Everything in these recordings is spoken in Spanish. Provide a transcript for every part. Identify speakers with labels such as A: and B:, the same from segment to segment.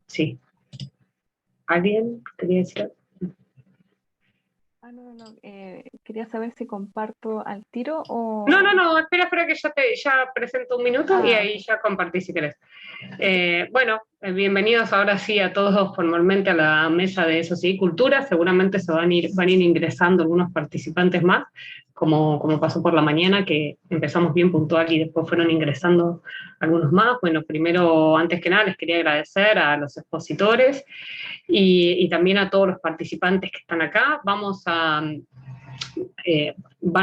A: Sí. ¿Alguien quería decir algo?
B: No. Quería saber si comparto al tiro o...
A: No, espera que ya presento un minuto y ahí ya compartí si querés. Bueno, bienvenidos ahora sí a todos formalmente a la mesa de Eso sí, Cultura. Seguramente van a ir ingresando algunos participantes más, como pasó por la mañana, que empezamos bien puntual y después fueron ingresando algunos más. Bueno, primero, antes que nada, les quería agradecer a los expositores y también a todos los participantes que están acá. Van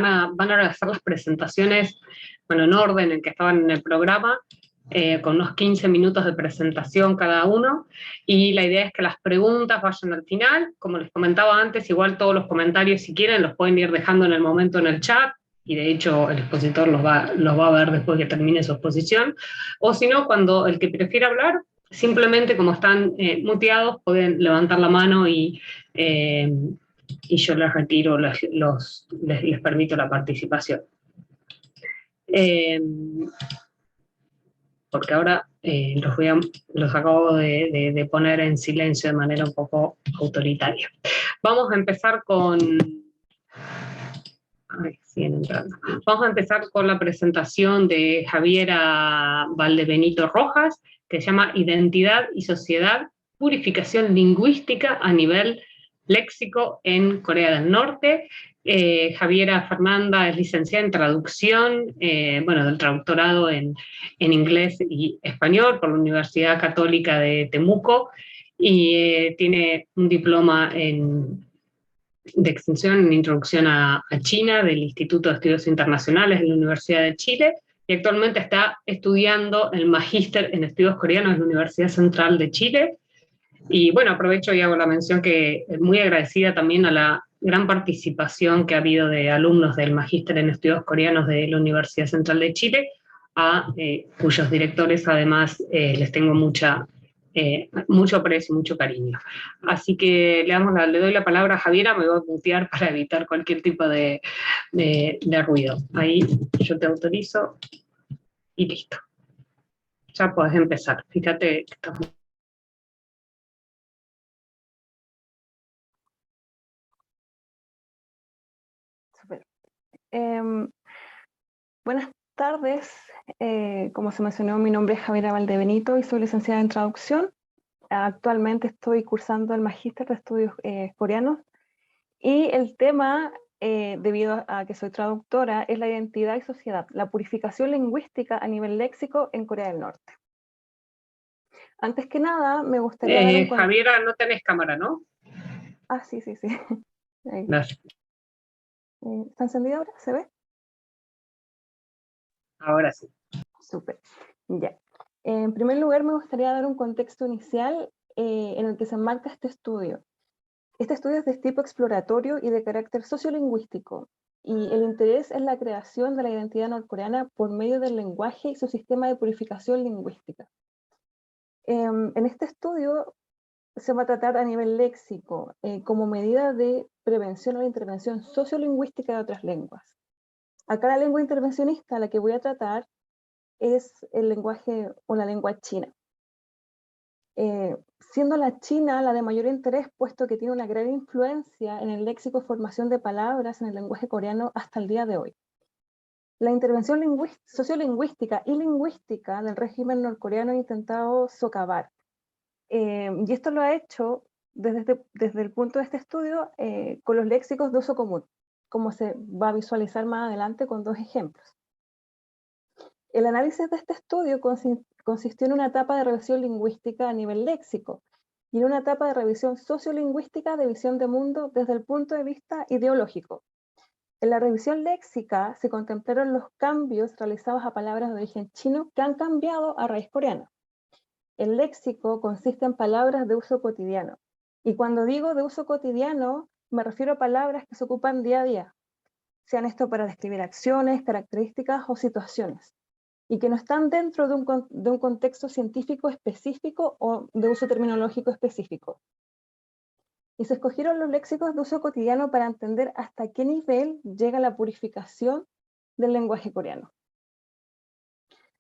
A: a hacer las presentaciones, bueno, en orden en que estaban en el programa, con unos 15 minutos de presentación cada uno, y la idea es que las preguntas vayan al final. Como les comentaba antes, igual todos los comentarios, si quieren, los pueden ir dejando en el momento en el chat, y de hecho el expositor los va a ver después que termine su exposición, o si no, cuando el que prefiera hablar, simplemente como están muteados, pueden levantar la mano y yo les retiro, les permito la participación. Porque ahora los acabo de poner en silencio de manera un poco autoritaria. Vamos a empezar con... siguen entrando. Vamos a empezar con la presentación de Javiera Valdebenito Rojas, que se llama Identidad y Sociedad, Purificación Lingüística a nivel léxico en Corea del Norte. Javiera Fernanda es licenciada en traducción, del traductorado en inglés y español por la Universidad Católica de Temuco, y tiene un diploma de extensión en Introducción a China del Instituto de Estudios Internacionales de la Universidad de Chile, y actualmente está estudiando el Magíster en Estudios Coreanos en la Universidad Central de Chile. Y bueno, aprovecho y hago la mención que muy agradecida también a la gran participación que ha habido de alumnos del Magíster en Estudios Coreanos de la Universidad Central de Chile, cuyos directores además les tengo mucho aprecio y mucho cariño. Así que le doy la palabra a Javiera. Me voy a mutear para evitar cualquier tipo de ruido. Ahí yo te autorizo y listo. Ya podés empezar. Fíjate que estamos...
B: Super. Buenas tardes. Como se mencionó, mi nombre es Javiera Valdebenito y soy licenciada en traducción. Actualmente estoy cursando el Magíster de Estudios Coreanos, y el tema, debido a que soy traductora, es la identidad y sociedad, la purificación lingüística a nivel léxico en Corea del Norte. Antes que nada, me gustaría dar un...
A: Javiera, no tenés cámara, ¿no?
B: Sí.
A: Gracias.
B: ¿Está encendida ahora? ¿Se ve?
A: Ahora sí.
B: Súper. Ya. En primer lugar, me gustaría dar un contexto inicial en el que se enmarca este estudio. Este estudio es de tipo exploratorio y de carácter sociolingüístico, y el interés es la creación de la identidad norcoreana por medio del lenguaje y su sistema de purificación lingüística. En este estudio se va a tratar a nivel léxico como medida de prevención a la intervención sociolingüística de otras lenguas. Acá la lengua intervencionista a la que voy a tratar es el lenguaje o la lengua china. Siendo la china la de mayor interés, puesto que tiene una gran influencia en el léxico y formación de palabras en el lenguaje coreano hasta el día de hoy. La intervención sociolingüística y lingüística del régimen norcoreano ha intentado socavar. Y esto lo ha hecho desde el punto de este estudio con los léxicos de uso común, como se va a visualizar más adelante con dos ejemplos. El análisis de este estudio consistió en una etapa de revisión lingüística a nivel léxico y en una etapa de revisión sociolingüística de visión de mundo desde el punto de vista ideológico. En la revisión léxica se contemplaron los cambios realizados a palabras de origen chino que han cambiado a raíz coreana. El léxico consiste en palabras de uso cotidiano, y cuando digo de uso cotidiano me refiero a palabras que se ocupan día a día, sean esto para describir acciones, características o situaciones, y que no están dentro de un contexto científico específico o de uso terminológico específico. Y se escogieron los léxicos de uso cotidiano para entender hasta qué nivel llega la purificación del lenguaje coreano.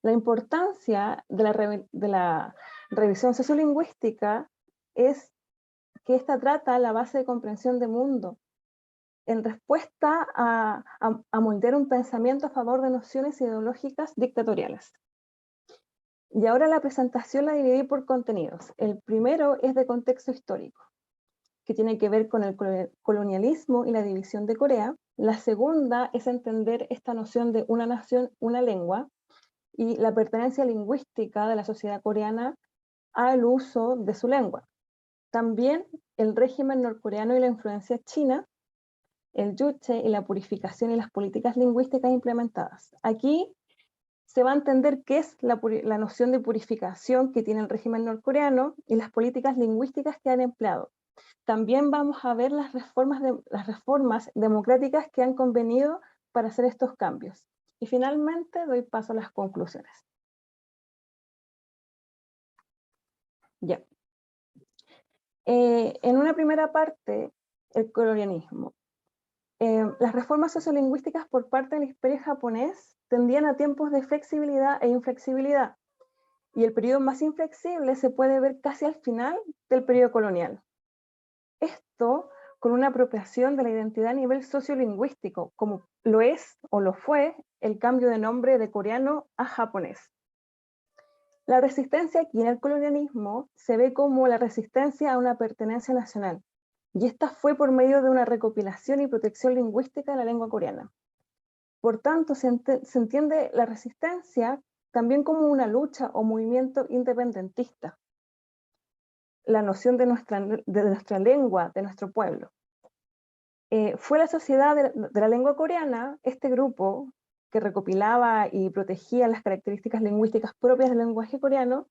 B: La importancia de la revisión sociolingüística es que esta trata la base de comprensión de mundo, en respuesta a moldear un pensamiento a favor de nociones ideológicas dictatoriales. Y ahora la presentación la dividí por contenidos. El primero es de contexto histórico, que tiene que ver con el colonialismo y la división de Corea. La segunda es entender esta noción de una nación, una lengua, y la pertenencia lingüística de la sociedad coreana al uso de su lengua. También el régimen norcoreano y la influencia china, el yuche y la purificación y las políticas lingüísticas implementadas. Aquí se va a entender qué es la noción de purificación que tiene el régimen norcoreano y las políticas lingüísticas que han empleado. También vamos a ver las reformas democráticas que han convenido para hacer estos cambios. Y finalmente doy paso a las conclusiones. Ya. En una primera parte, el colonialismo. Las reformas sociolingüísticas por parte del imperio japonés tendían a tiempos de flexibilidad e inflexibilidad, y el periodo más inflexible se puede ver casi al final del periodo colonial. Esto con una apropiación de la identidad a nivel sociolingüístico, como lo es o lo fue el cambio de nombre de coreano a japonés. La resistencia aquí en el colonialismo se ve como la resistencia a una pertenencia nacional, y esta fue por medio de una recopilación y protección lingüística de la lengua coreana. Por tanto, se entiende la resistencia también como una lucha o movimiento independentista, la noción de nuestra lengua, de nuestro pueblo. Fue la Sociedad de la Lengua Coreana, este grupo que recopilaba y protegía las características lingüísticas propias del lenguaje coreano,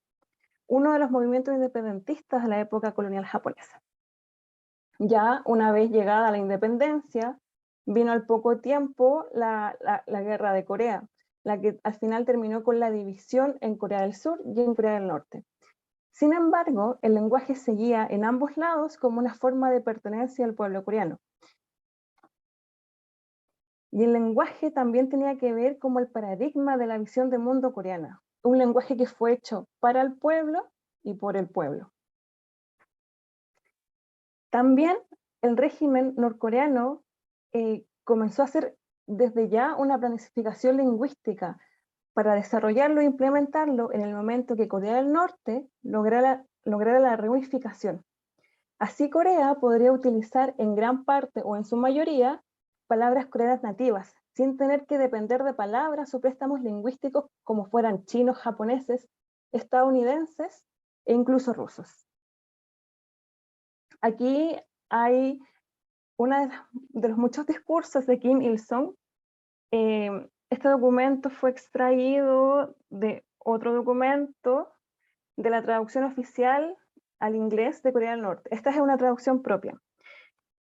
B: uno de los movimientos independentistas de la época colonial japonesa. Ya una vez llegada la independencia, vino al poco tiempo la Guerra de Corea, la que al final terminó con la división en Corea del Sur y en Corea del Norte. Sin embargo, el lenguaje seguía en ambos lados como una forma de pertenencia al pueblo coreano. Y el lenguaje también tenía que ver como el paradigma de la visión de mundo coreana, un lenguaje que fue hecho para el pueblo y por el pueblo. También el régimen norcoreano comenzó a hacer desde ya una planificación lingüística para desarrollarlo e implementarlo en el momento que Corea del Norte lograra la reunificación. Así Corea podría utilizar en gran parte o en su mayoría palabras coreanas nativas, sin tener que depender de palabras o préstamos lingüísticos como fueran chinos, japoneses, estadounidenses e incluso rusos. Aquí hay uno de los muchos discursos de Kim Il-sung. Este documento fue extraído de otro documento de la traducción oficial al inglés de Corea del Norte. Esta es una traducción propia.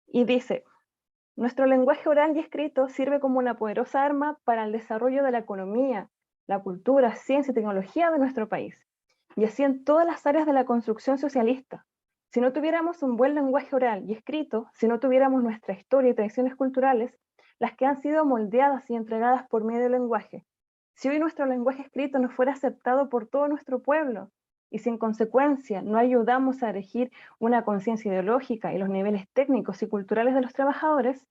B: Y dice: nuestro lenguaje oral y escrito sirve como una poderosa arma para el desarrollo de la economía, la cultura, ciencia y tecnología de nuestro país, y así en todas las áreas de la construcción socialista. Si no tuviéramos un buen lenguaje oral y escrito, si no tuviéramos nuestra historia y tradiciones culturales, las que han sido moldeadas y entregadas por medio del lenguaje, si hoy nuestro lenguaje escrito no fuera aceptado por todo nuestro pueblo, y si en consecuencia no ayudamos a erigir una conciencia ideológica y los niveles técnicos y culturales de los trabajadores,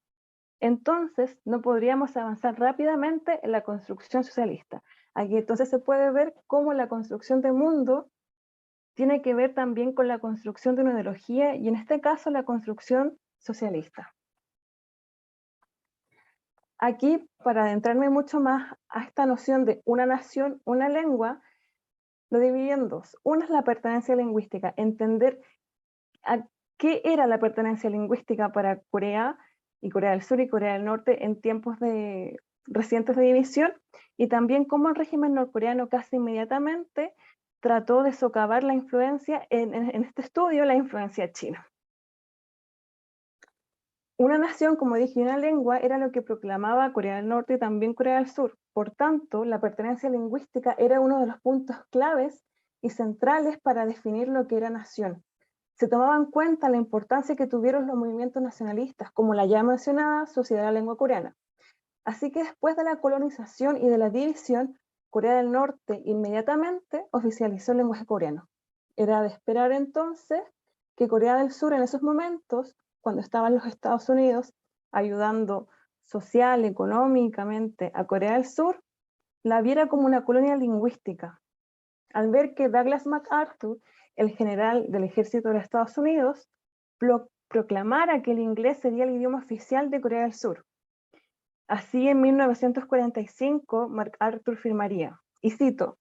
B: entonces no podríamos avanzar rápidamente en la construcción socialista. Aquí entonces se puede ver cómo la construcción del mundo tiene que ver también con la construcción de una ideología, y en este caso la construcción socialista. Aquí, para adentrarme mucho más a esta noción de una nación, una lengua, lo dividí en dos. Una es la pertenencia lingüística, entender a qué era la pertenencia lingüística para Corea y Corea del Sur y Corea del Norte en tiempos recientes de división, y también cómo el régimen norcoreano casi inmediatamente trató de socavar la influencia, en este estudio, la influencia china. Una nación, como dije, y una lengua era lo que proclamaba Corea del Norte y también Corea del Sur. Por tanto, la pertenencia lingüística era uno de los puntos claves y centrales para definir lo que era nación. Se tomaba en cuenta la importancia que tuvieron los movimientos nacionalistas, como la ya mencionada Sociedad de la Lengua Coreana. Así que después de la colonización y de la división, Corea del Norte inmediatamente oficializó el lenguaje coreano. Era de esperar entonces que Corea del Sur en esos momentos, cuando estaban los Estados Unidos ayudando social, económicamente a Corea del Sur, la viera como una colonia lingüística. Al ver que Douglas MacArthur, el general del ejército de los Estados Unidos, proclamara que el inglés sería el idioma oficial de Corea del Sur. Así en 1945 MacArthur firmaría, y cito: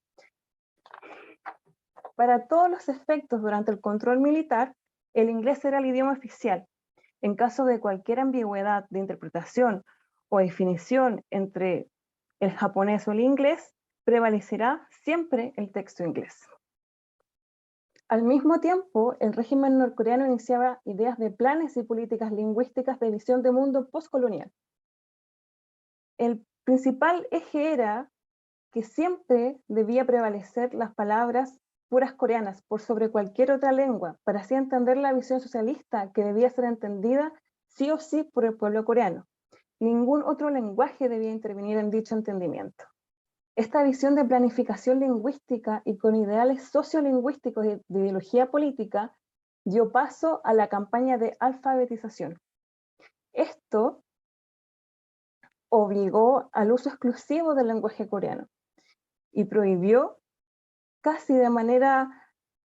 B: para todos los efectos durante el control militar, el inglés era el idioma oficial. En caso de cualquier ambigüedad de interpretación o definición entre el japonés o el inglés, prevalecerá siempre el texto inglés. Al mismo tiempo, el régimen norcoreano iniciaba ideas de planes y políticas lingüísticas de visión de mundo postcolonial. El principal eje era que siempre debía prevalecer las palabras puras coreanas por sobre cualquier otra lengua, para así entender la visión socialista que debía ser entendida sí o sí por el pueblo coreano. Ningún otro lenguaje debía intervenir en dicho entendimiento. Esta visión de planificación lingüística y con ideales sociolingüísticos de ideología política dio paso a la campaña de alfabetización. Esto obligó al uso exclusivo del lenguaje coreano y prohibió casi de manera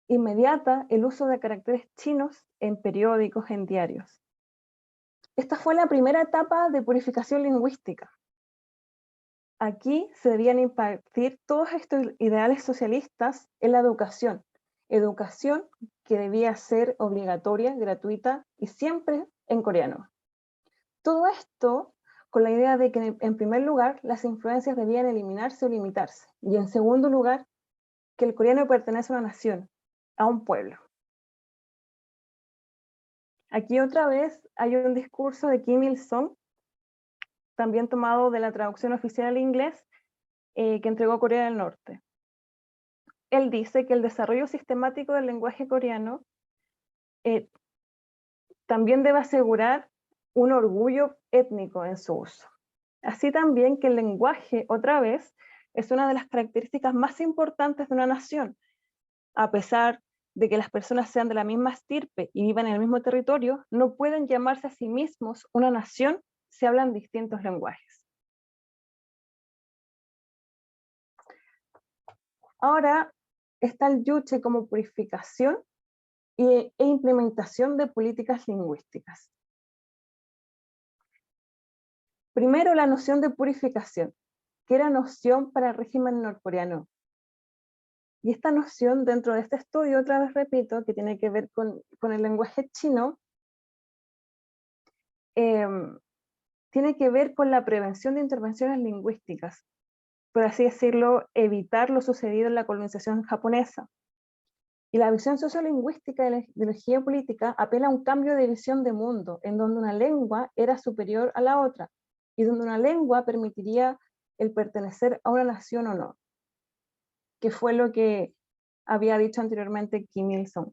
B: inmediata el uso de caracteres chinos en periódicos, en diarios. Esta fue la primera etapa de purificación lingüística. Aquí se debían impartir todos estos ideales socialistas en la educación. Educación que debía ser obligatoria, gratuita y siempre en coreano. Todo esto con la idea de que, en primer lugar, las influencias debían eliminarse o limitarse. Y en segundo lugar, que el coreano pertenece a una nación, a un pueblo. Aquí otra vez hay un discurso de Kim Il-sung, también tomado de la traducción oficial al inglés, que entregó Corea del Norte. Él dice que el desarrollo sistemático del lenguaje coreano también debe asegurar un orgullo étnico en su uso. Así también que el lenguaje, otra vez, es una de las características más importantes de una nación. A pesar de que las personas sean de la misma estirpe y vivan en el mismo territorio, no pueden llamarse a sí mismos una nación si hablan distintos lenguajes. Ahora está el yuche como purificación e implementación de políticas lingüísticas. Primero, la noción de purificación, que era noción para el régimen norcoreano. Y esta noción, dentro de este estudio, otra vez repito, que tiene que ver con el lenguaje chino, tiene que ver con la prevención de intervenciones lingüísticas, por así decirlo, evitar lo sucedido en la colonización japonesa. Y la visión sociolingüística de la ideología política apela a un cambio de visión de mundo, en donde una lengua era superior a la otra, y donde una lengua permitiría el pertenecer a una nación o no, que fue lo que había dicho anteriormente Kim Il-sung.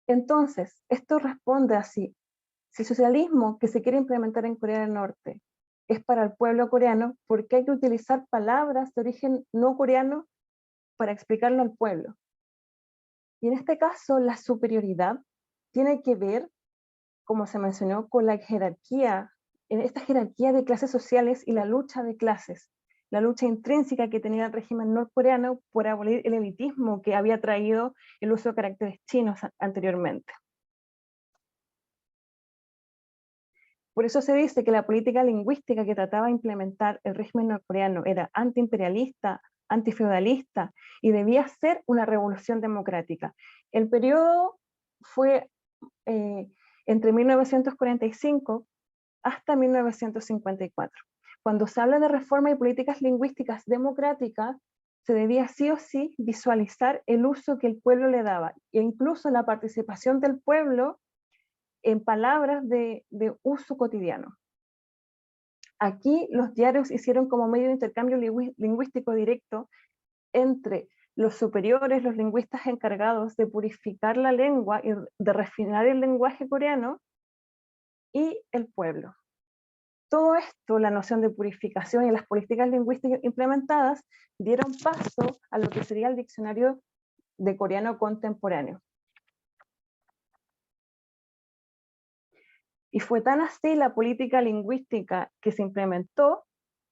B: Entonces, esto responde así: si el socialismo que se quiere implementar en Corea del Norte es para el pueblo coreano, ¿por qué hay que utilizar palabras de origen no coreano para explicarlo al pueblo? Y en este caso, la superioridad tiene que ver, como se mencionó, con la jerarquía, en esta jerarquía de clases sociales y la lucha de clases, la lucha intrínseca que tenía el régimen norcoreano por abolir el elitismo que había traído el uso de caracteres chinos anteriormente. Por eso se dice que la política lingüística que trataba de implementar el régimen norcoreano era antiimperialista, antifeudalista y debía ser una revolución democrática. El periodo fue entre 1945 hasta 1954. Cuando se habla de reforma y políticas lingüísticas democráticas, se debía sí o sí visualizar el uso que el pueblo le daba, e incluso la participación del pueblo en palabras de uso cotidiano. Aquí los diarios hicieron como medio de intercambio lingüístico directo entre los superiores, los lingüistas encargados de purificar la lengua y de refinar el lenguaje coreano, y el pueblo. Todo esto, la noción de purificación y las políticas lingüísticas implementadas, dieron paso a lo que sería el diccionario de coreano contemporáneo. Y fue tan así la política lingüística que se implementó,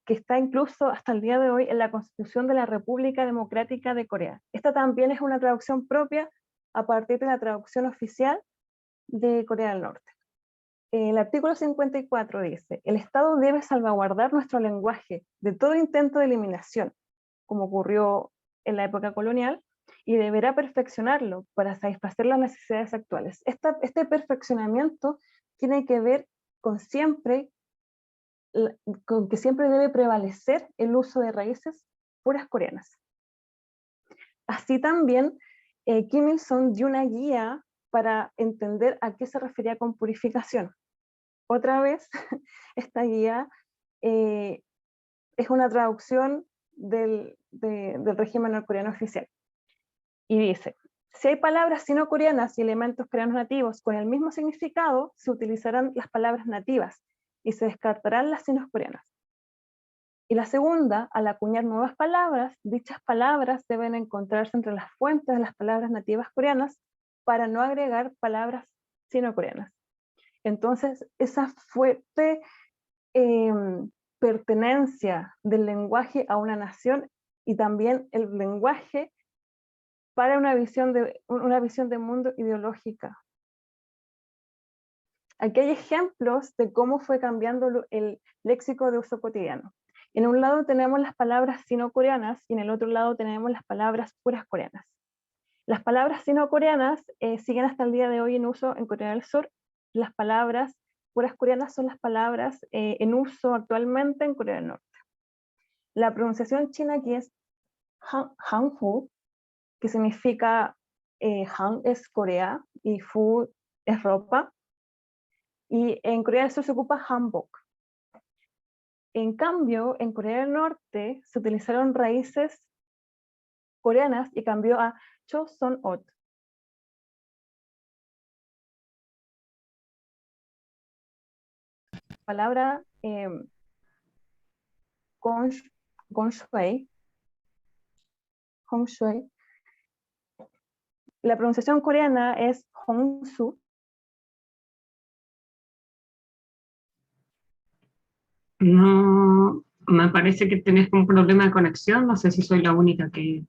B: que está incluso hasta el día de hoy en la Constitución de la República Democrática de Corea. Esta también es una traducción propia a partir de la traducción oficial de Corea del Norte. El artículo 54 dice: el Estado debe salvaguardar nuestro lenguaje de todo intento de eliminación, como ocurrió en la época colonial, y deberá perfeccionarlo para satisfacer las necesidades actuales. Este perfeccionamiento tiene que ver con que siempre debe prevalecer el uso de raíces puras coreanas. Así también, Kim Il-sung dio una guía para entender a qué se refería con purificación. Otra vez, esta guía es una traducción del régimen norcoreano oficial. Y dice: si hay palabras sino-coreanas y elementos coreanos nativos con el mismo significado, se utilizarán las palabras nativas y se descartarán las sino-coreanas. Y la segunda, al acuñar nuevas palabras, dichas palabras deben encontrarse entre las fuentes de las palabras nativas coreanas para no agregar palabras sino-coreanas. Entonces, esa fuerte pertenencia del lenguaje a una nación, y también el lenguaje para una visión de mundo ideológica. Aquí hay ejemplos de cómo fue cambiando el léxico de uso cotidiano. En un lado tenemos las palabras sino-coreanas y en el otro lado tenemos las palabras puras coreanas. Las palabras sino-coreanas siguen hasta el día de hoy en uso en Corea del Sur. Las palabras puras coreanas son las palabras en uso actualmente en Corea del Norte. La pronunciación china aquí es Hanghu, que significa Han es Corea y Fu es ropa. Y en Corea del Sur se ocupa hanbok. En cambio, en Corea del Norte se utilizaron raíces coreanas y cambió a choson-ot. Palabra gongshui, hongshui. La pronunciación coreana es hongsu.
A: No, me parece que tenés un problema de conexión, no sé si soy la única que...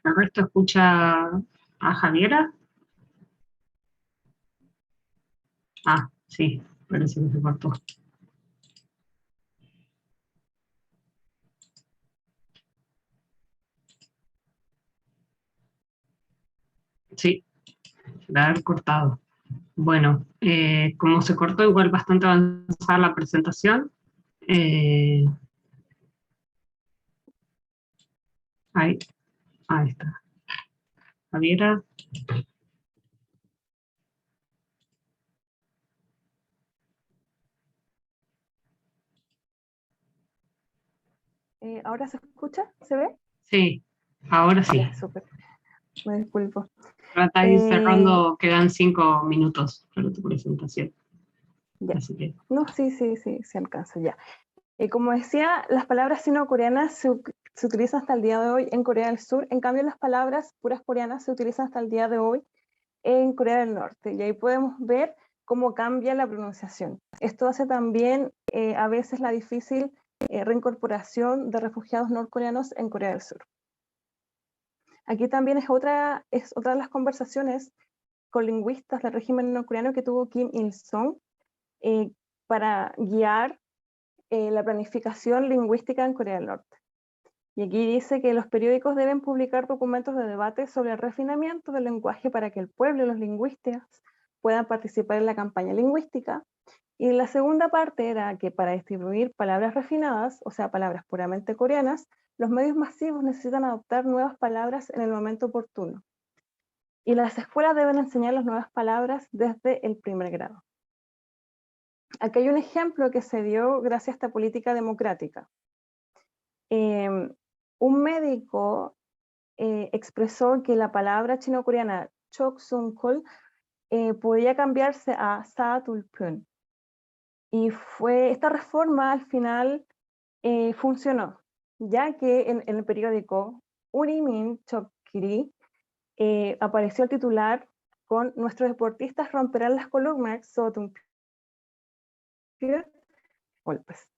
A: ¿Alberto escucha a Javiera? Ah, sí, parece que se cortó. Sí, se la ha cortado. Bueno, como se cortó, igual bastante avanzada la presentación. Ahí, ahí está. Javiera.
B: ¿Ahora se escucha? ¿Se ve?
A: Sí, ahora sí.
B: Ya, súper. Me disculpo.
A: Trata de ir cerrando, quedan 5 minutos para tu presentación.
B: Ya.
A: Así que...
B: No, sí, alcanza ya. Como decía, las palabras sino-coreanas se utilizan hasta el día de hoy en Corea del Sur, en cambio las palabras puras coreanas se utilizan hasta el día de hoy en Corea del Norte, y ahí podemos ver cómo cambia la pronunciación. Esto hace también a veces la difícil reincorporación de refugiados norcoreanos en Corea del Sur. Aquí también es otra de las conversaciones con lingüistas del régimen norcoreano que tuvo Kim Il-sung para guiar la planificación lingüística en Corea del Norte. Y aquí dice que los periódicos deben publicar documentos de debate sobre el refinamiento del lenguaje para que el pueblo y los lingüistas puedan participar en la campaña lingüística. Y la segunda parte era que para distribuir palabras refinadas, o sea, palabras puramente coreanas, los medios masivos necesitan adoptar nuevas palabras en el momento oportuno. Y las escuelas deben enseñar las nuevas palabras desde el primer grado. Aquí hay un ejemplo que se dio gracias a esta política democrática. Un médico expresó que la palabra chino-coreana Choksung-kol podía cambiarse a Sa-tul-pun. Y esta reforma al final funcionó, ya que en el periódico Urimin Chokgiri apareció el titular con "Nuestros deportistas romperán las columnas Sotung golpes".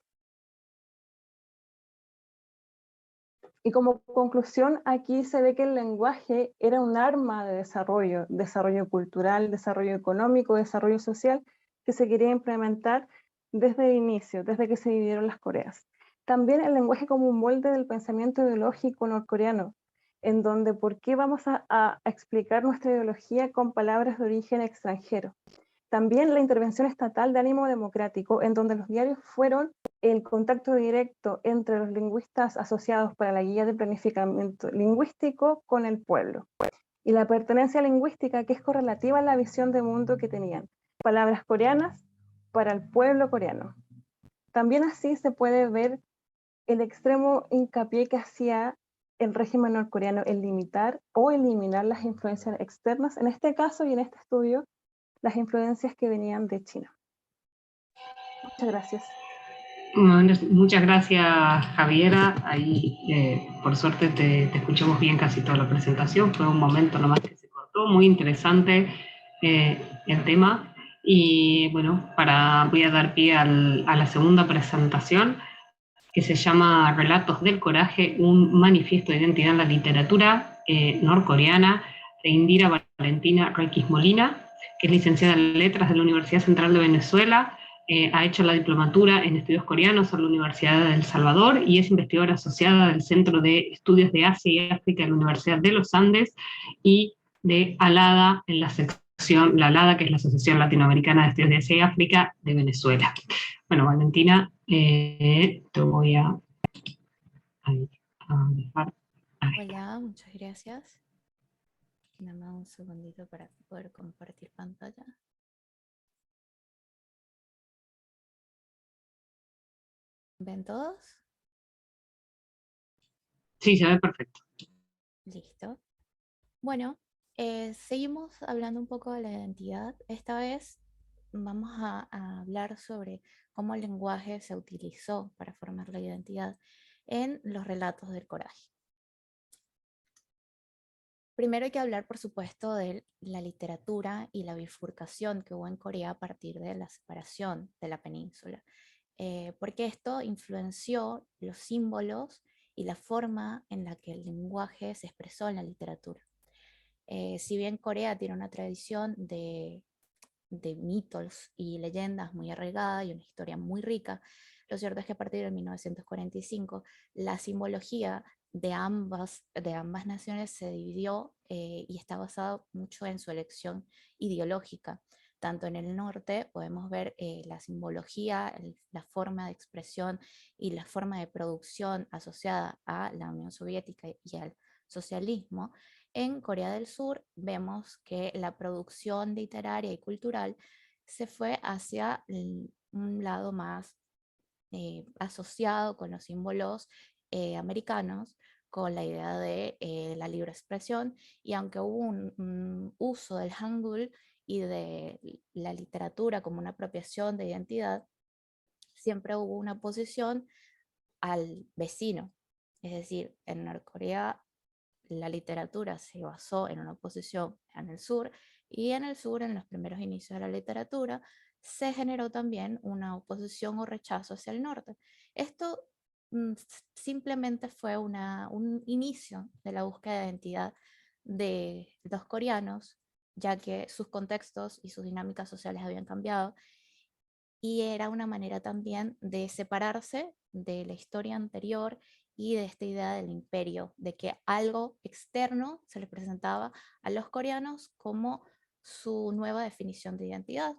B: Y como conclusión, aquí se ve que el lenguaje era un arma de desarrollo cultural, desarrollo económico, desarrollo social, que se quería implementar desde el inicio, desde que se dividieron las Coreas. También el lenguaje como un molde del pensamiento ideológico norcoreano, en donde ¿por qué vamos a explicar nuestra ideología con palabras de origen extranjero? También la intervención estatal de ánimo democrático, en donde los diarios fueron el contacto directo entre los lingüistas asociados para la guía de planificamiento lingüístico con el pueblo. Y la pertenencia lingüística, que es correlativa a la visión de mundo que tenían. Palabras coreanas para el pueblo coreano. También así se puede ver el extremo hincapié que hacía el régimen norcoreano en limitar o eliminar las influencias externas, en este caso y en este estudio, las influencias que venían de China. Muchas gracias.
A: Bueno, muchas gracias, Javiera. Ahí, por suerte, te escuchamos bien casi toda la presentación. Fue un momento nomás que se cortó. Muy interesante el tema. Y bueno, voy a dar pie a la segunda presentación, que se llama Relatos del Coraje, un manifiesto de identidad en la literatura norcoreana, de Indira Valentina Requis Molina, que es licenciada en Letras de la Universidad Central de Venezuela. Ha hecho la diplomatura en estudios coreanos en la Universidad de El Salvador y es investigadora asociada del Centro de Estudios de Asia y África de la Universidad de los Andes y de ALADA, en la ALADA, que es la Asociación Latinoamericana de Estudios de Asia y África de Venezuela. Bueno, Valentina, te voy a dejar.
C: Hola, muchas gracias. Dame un segundito para poder compartir pantalla. ¿Ven todos?
A: Sí, se ve perfecto.
C: Listo. Bueno, seguimos hablando un poco de la identidad. Esta vez vamos a hablar sobre cómo el lenguaje se utilizó para formar la identidad en los relatos del coraje. Primero hay que hablar, por supuesto, de la literatura y la bifurcación que hubo en Corea a partir de la separación de la península, porque esto influenció los símbolos y la forma en la que el lenguaje se expresó en la literatura. Si bien Corea tiene una tradición de mitos y leyendas muy arraigada y una historia muy rica, lo cierto es que a partir de 1945 la simbología de ambas naciones se dividió y está basado mucho en su elección ideológica. Tanto en el norte podemos ver la simbología, la forma de expresión y la forma de producción asociada a la Unión Soviética y al socialismo. En Corea del Sur vemos que la producción literaria y cultural se fue hacia un lado más asociado con los símbolos americanos, con la idea de la libre expresión, y aunque hubo un uso del Hangul y de la literatura como una apropiación de identidad, siempre hubo una oposición al vecino. Es decir, en Norcorea la literatura se basó en una oposición en el sur, y en el sur, en los primeros inicios de la literatura, se generó también una oposición o rechazo hacia el norte. Esto simplemente fue un inicio de la búsqueda de identidad de los coreanos, ya que sus contextos y sus dinámicas sociales habían cambiado, y era una manera también de separarse de la historia anterior y de esta idea del imperio, de que algo externo se les presentaba a los coreanos como su nueva definición de identidad.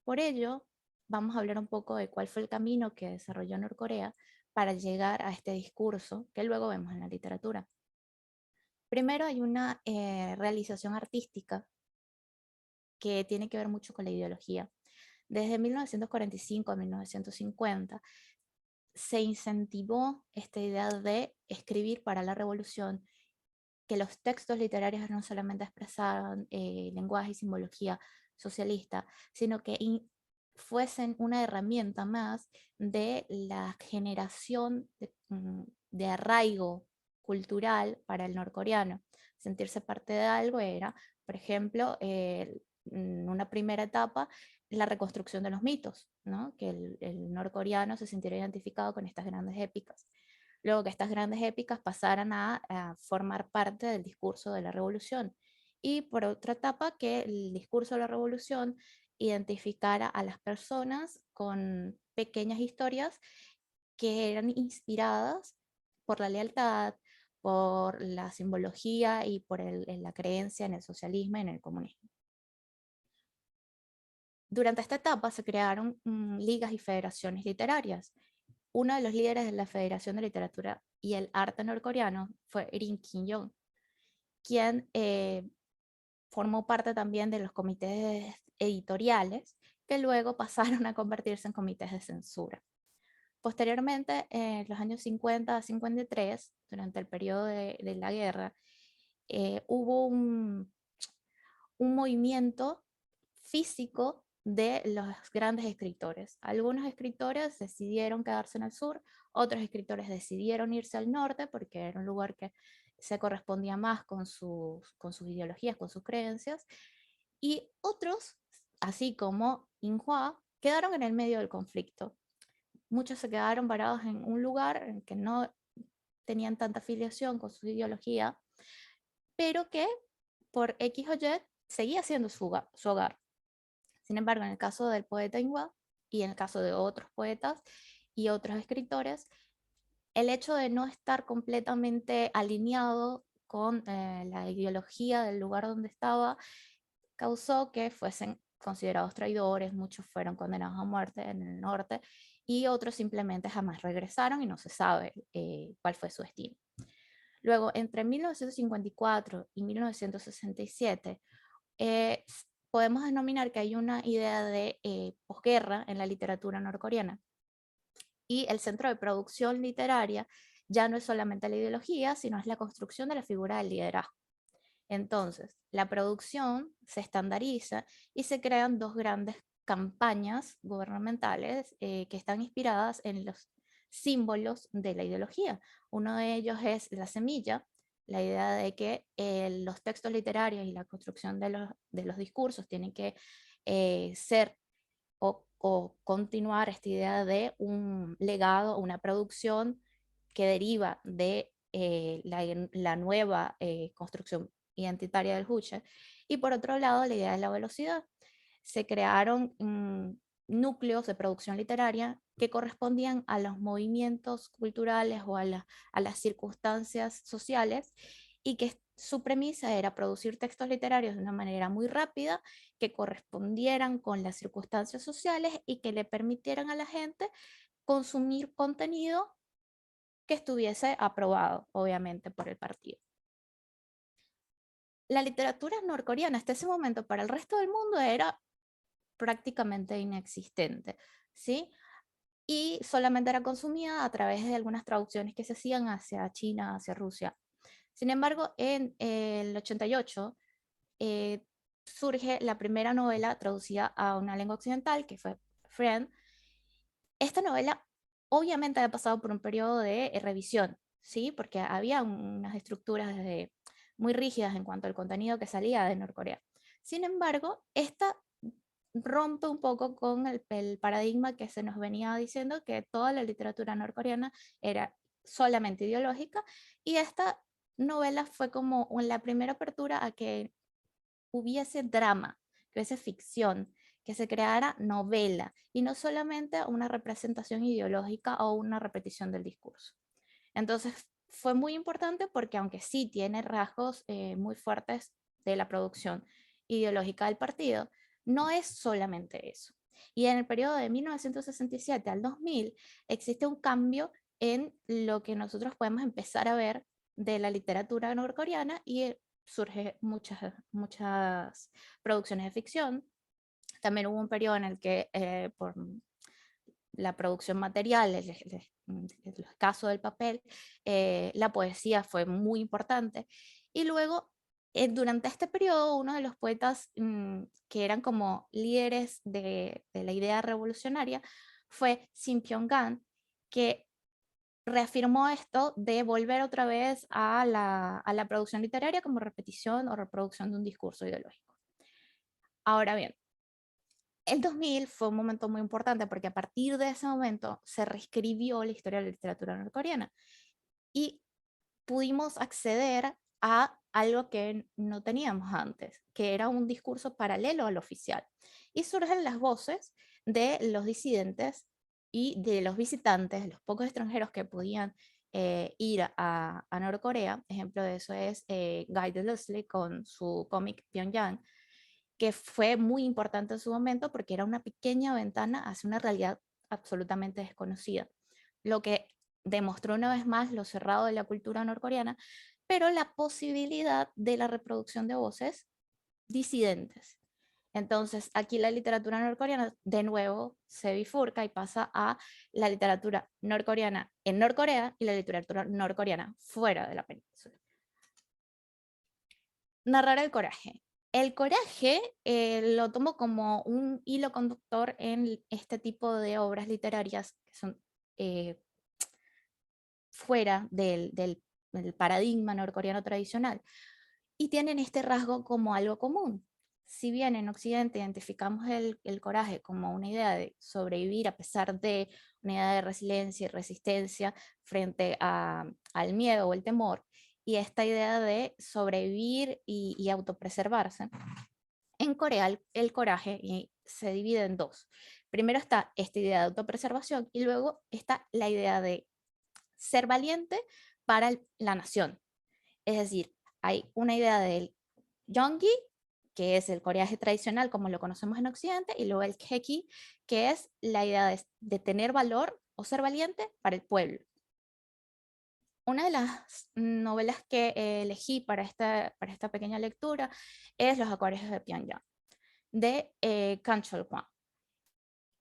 C: Por ello, vamos a hablar un poco de cuál fue el camino que desarrolló Norcorea para llegar a este discurso que luego vemos en la literatura. Primero hay una realización artística que tiene que ver mucho con la ideología. Desde 1945 a 1950 se incentivó esta idea de escribir para la revolución que los textos literarios no solamente expresaban lenguaje y simbología socialista, sino que fuesen una herramienta más de la generación de arraigo cultural para el norcoreano. Sentirse parte de algo era, por ejemplo, una primera etapa, la reconstrucción de los mitos, ¿no? Que el norcoreano se sintiera identificado con estas grandes épicas. Luego que estas grandes épicas pasaran a formar parte del discurso de la revolución. Y por otra etapa, que el discurso de la revolución identificara a las personas con pequeñas historias que eran inspiradas por la lealtad, por la simbología y por la creencia en el socialismo y en el comunismo. Durante esta etapa se crearon ligas y federaciones literarias. Uno de los líderes de la Federación de Literatura y el Arte Norcoreano fue Rim Kim-jong, quien formó parte también de los comités editoriales que luego pasaron a convertirse en comités de censura. Posteriormente, en los años 50 a 53, durante el periodo de la guerra, hubo un movimiento físico de los grandes escritores. Algunos escritores decidieron quedarse en el sur, otros escritores decidieron irse al norte porque era un lugar que se correspondía más con sus ideologías, con sus creencias, y otros, así como Inhua, quedaron en el medio del conflicto. Muchos se quedaron varados en un lugar en que no tenían tanta afiliación con su ideología, pero que por X o Y seguía siendo su hogar. Sin embargo, en el caso del poeta Inhua y en el caso de otros poetas y otros escritores, el hecho de no estar completamente alineado con la ideología del lugar donde estaba causó que fuesen considerados traidores, muchos fueron condenados a muerte en el norte y otros simplemente jamás regresaron y no se sabe cuál fue su destino. Luego, entre 1954 y 1967, podemos denominar que hay una idea de posguerra en la literatura norcoreana. Y el centro de producción literaria ya no es solamente la ideología, sino es la construcción de la figura del liderazgo. Entonces, la producción se estandariza y se crean dos grandes campañas gubernamentales que están inspiradas en los símbolos de la ideología. Uno de ellos es la semilla, la idea de que los textos literarios y la construcción de los discursos tienen que ser o continuar esta idea de un legado, una producción que deriva de la nueva construcción identitaria del Juche. Y por otro lado, la idea de la velocidad. Se crearon núcleos de producción literaria que correspondían a los movimientos culturales o a las circunstancias sociales y que su premisa era producir textos literarios de una manera muy rápida, que correspondieran con las circunstancias sociales y que le permitieran a la gente consumir contenido que estuviese aprobado, obviamente, por el partido. La literatura norcoreana hasta ese momento para el resto del mundo era prácticamente inexistente, ¿sí? Y solamente era consumida a través de algunas traducciones que se hacían hacia China, hacia Rusia. Sin embargo, en el 88 surge la primera novela traducida a una lengua occidental, que fue Friend. Esta novela obviamente había pasado por un periodo de revisión, ¿sí? Porque había unas estructuras muy rígidas en cuanto al contenido que salía de Norcorea. Sin embargo, esta rompe un poco con el paradigma que se nos venía diciendo que toda la literatura norcoreana era solamente ideológica, y esta novela fue como la primera apertura a que hubiese drama, que hubiese ficción, que se creara novela y no solamente una representación ideológica o una repetición del discurso. Entonces fue muy importante porque aunque sí tiene rasgos muy fuertes de la producción ideológica del partido, no es solamente eso. Y en el periodo de 1967 al 2000 existe un cambio en lo que nosotros podemos empezar a ver de la literatura norcoreana y surge muchas producciones de ficción. También hubo un periodo en el que por la producción material, el caso del papel, la poesía fue muy importante Y luego, durante este periodo, uno de los poetas que eran como líderes de la idea revolucionaria fue Shin Pyong-gan, que reafirmó esto de volver otra vez a la producción literaria como repetición o reproducción de un discurso ideológico. Ahora bien, el 2000 fue un momento muy importante porque a partir de ese momento se reescribió la historia de la literatura norcoreana y pudimos acceder a algo que no teníamos antes, que era un discurso paralelo al oficial. Y surgen las voces de los disidentes y de los visitantes, los pocos extranjeros que podían ir a Norcorea. Ejemplo de eso es Guy Delisle con su cómic Pyongyang, que fue muy importante en su momento porque era una pequeña ventana hacia una realidad absolutamente desconocida, lo que demostró una vez más lo cerrado de la cultura norcoreana, pero la posibilidad de la reproducción de voces disidentes. Entonces, aquí la literatura norcoreana de nuevo se bifurca y pasa a la literatura norcoreana en Norcorea y la literatura norcoreana fuera de la península. Narrar el coraje. El coraje lo tomo como un hilo conductor en este tipo de obras literarias que son fuera del paradigma norcoreano tradicional y tienen este rasgo como algo común. Si bien en Occidente identificamos el coraje como una idea de sobrevivir a pesar de una idea de resiliencia y resistencia frente al miedo o el temor, y esta idea de sobrevivir y autopreservarse, en Corea el coraje se divide en dos. Primero está esta idea de autopreservación y luego está la idea de ser valiente para la nación. Es decir, hay una idea del Yonggi, que es el coraje tradicional como lo conocemos en Occidente, y luego el Keki, que es la idea de tener valor o ser valiente para el pueblo. Una de las novelas que elegí para esta pequeña lectura es Los acuarios de Pyongyang, de Kang Chol-kwon.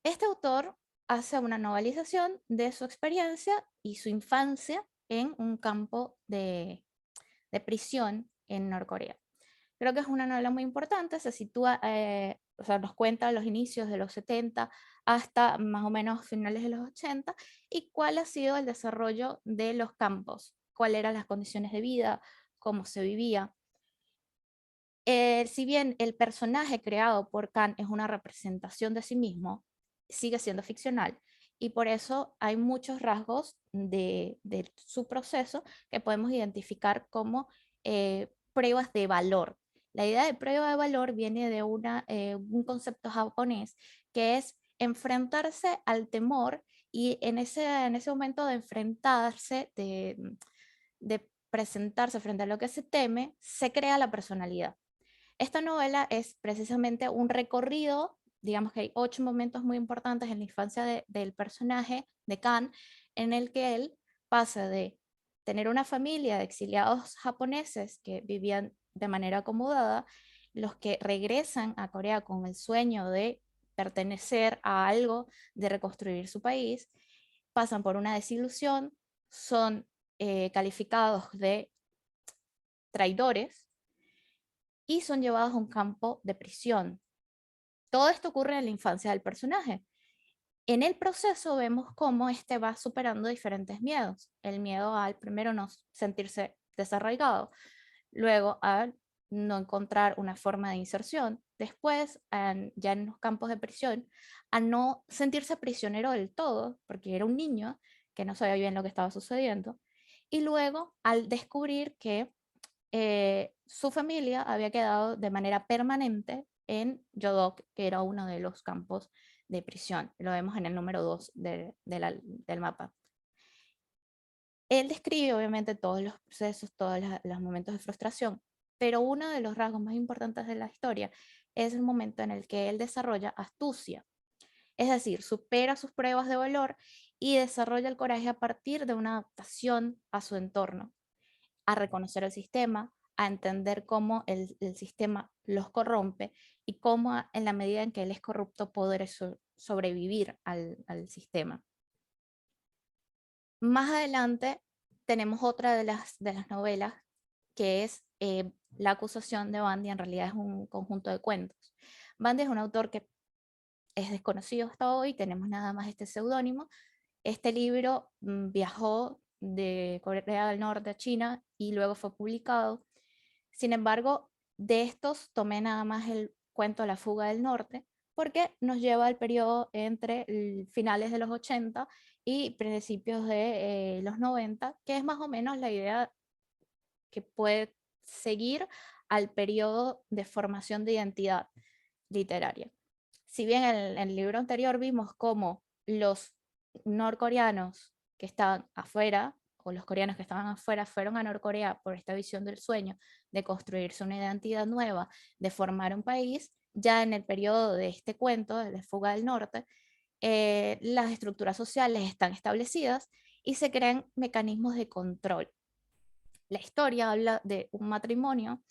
C: Este autor hace una novelización de su experiencia y su infancia en un campo de prisión en Norcorea. Creo que es una novela muy importante, se sitúa, o sea, nos cuenta los inicios de los 70 hasta más o menos finales de los 80 y cuál ha sido el desarrollo de los campos, cuáles eran las condiciones de vida, cómo se vivía. Si bien el personaje creado por Kang es una representación de sí mismo, sigue siendo ficcional y por eso hay muchos rasgos de su proceso que podemos identificar como pruebas de valor. La idea de prueba de valor viene de un concepto japonés que es enfrentarse al temor y en ese momento de enfrentarse, de presentarse frente a lo que se teme, se crea la personalidad. Esta novela es precisamente un recorrido, digamos que hay 8 momentos muy importantes en la infancia del personaje de Kang, en el que él pasa de tener una familia de exiliados japoneses que vivían de manera acomodada, los que regresan a Corea con el sueño de pertenecer a algo, de reconstruir su país, pasan por una desilusión, son calificados de traidores y son llevados a un campo de prisión. Todo esto ocurre en la infancia del personaje. En el proceso vemos cómo este va superando diferentes miedos. El miedo al primero no sentirse desarraigado, luego a no encontrar una forma de inserción, después ya en los campos de prisión, a no sentirse prisionero del todo, porque era un niño que no sabía bien lo que estaba sucediendo, y luego al descubrir que su familia había quedado de manera permanente en Yodok, que era uno de los campos de prisión. Lo vemos en el número 2 del mapa. Él describe obviamente todos los procesos, todos los momentos de frustración, pero uno de los rasgos más importantes de la historia es el momento en el que él desarrolla astucia. Es decir, supera sus pruebas de valor y desarrolla el coraje a partir de una adaptación a su entorno, a reconocer el sistema, a entender cómo el sistema los corrompe y cómo en la medida en que él es corrupto poder sobrevivir al sistema. Más adelante tenemos otra de las novelas que es la acusación de Bandi en realidad es un conjunto de cuentos. Bandi es un autor que es desconocido hasta hoy, tenemos nada más este seudónimo. Este libro viajó de Corea del Norte a China y luego fue publicado. Sin embargo, de estos tomé nada más el cuento La fuga del norte, porque nos lleva al periodo entre finales de los 80 y principios de los 90, que es más o menos la idea que puede seguir al periodo de formación de identidad literaria. Si bien en el libro anterior vimos cómo los norcoreanos que estaban afuera, o los coreanos que estaban afuera, fueron a Norcorea por esta visión del sueño de construirse una identidad nueva, de formar un país, ya en el periodo de este cuento, de la fuga del norte, las estructuras sociales están establecidas y se crean mecanismos de control. La historia habla de un matrimonio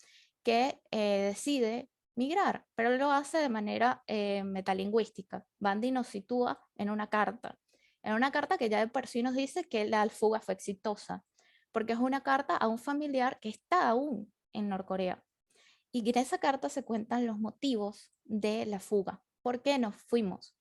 C: que decide migrar, pero lo hace de manera metalingüística. Bandi nos sitúa en una carta que ya de por sí nos dice que la fuga fue exitosa, porque es una carta a un familiar que está aún en Norcorea. Y en esa carta se cuentan los motivos de la fuga. ¿Por qué nos fuimos?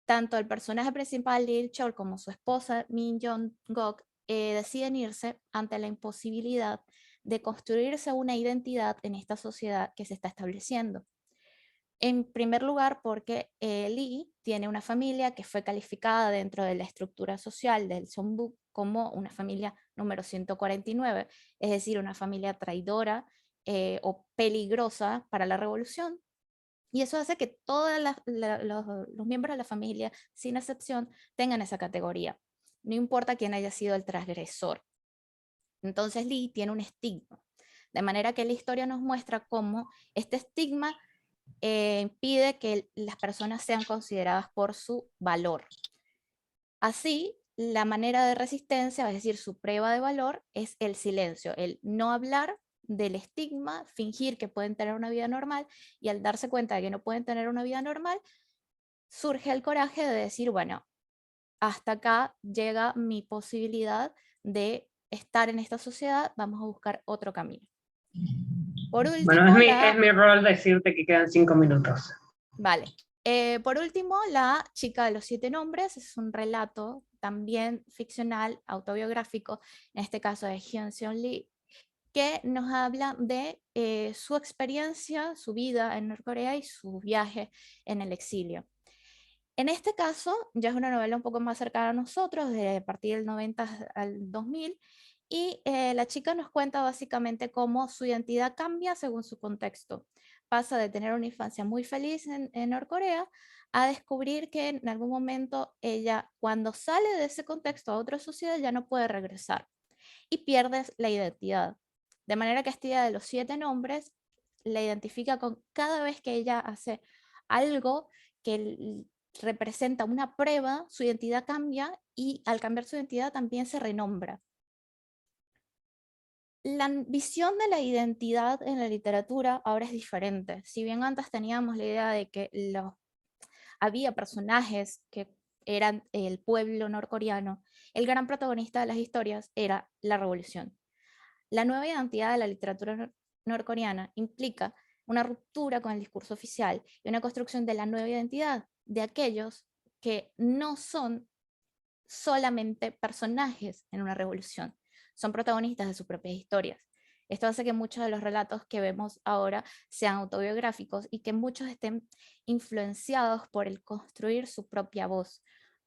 C: Tanto el personaje principal, Lee Chol, como su esposa, Min Jong-gok, deciden irse ante la imposibilidad de construirse una identidad en esta sociedad que se está estableciendo. En primer lugar, porque Lee tiene una familia que fue calificada dentro de la estructura social del Sonbuk como una familia número 149, es decir, una familia traidora o peligrosa para la revolución. Y eso hace que todos los miembros de la familia, sin excepción, tengan esa categoría. No importa quién haya sido el transgresor. Entonces Lee tiene un estigma. De manera que la historia nos muestra cómo este estigma impide que las personas sean consideradas por su valor. Así, la manera de resistencia, es decir, su prueba de valor, es el silencio, el no hablar del estigma, fingir que pueden tener una vida normal, y al darse cuenta de que no pueden tener una vida normal, surge el coraje de decir, bueno, hasta acá llega mi posibilidad de estar en esta sociedad, vamos a buscar otro camino. Por último,
A: bueno, es mi rol decirte que quedan 5 minutos.
C: Vale. Por último, La chica de los 7 nombres es un relato también ficcional, autobiográfico, en este caso de Hyun Seon Lee, que nos habla de su experiencia, su vida en Norcorea y su viaje en el exilio. En este caso, ya es una novela un poco más cercana a nosotros, de partir del 90 al 2000, y la chica nos cuenta básicamente cómo su identidad cambia según su contexto. Pasa de tener una infancia muy feliz en Norcorea a descubrir que en algún momento ella, cuando sale de ese contexto a otra sociedad, ya no puede regresar y pierde la identidad. De manera que esta idea de los 7 nombres la identifica con cada vez que ella hace algo que representa una prueba, su identidad cambia y al cambiar su identidad también se renombra. La visión de la identidad en la literatura ahora es diferente. Si bien antes teníamos la idea de que había personajes que eran el pueblo norcoreano, el gran protagonista de las historias era la revolución. La nueva identidad de la literatura norcoreana implica una ruptura con el discurso oficial y una construcción de la nueva identidad de aquellos que no son solamente personajes en una revolución, son protagonistas de sus propias historias. Esto hace que muchos de los relatos que vemos ahora sean autobiográficos y que muchos estén influenciados por el construir su propia voz,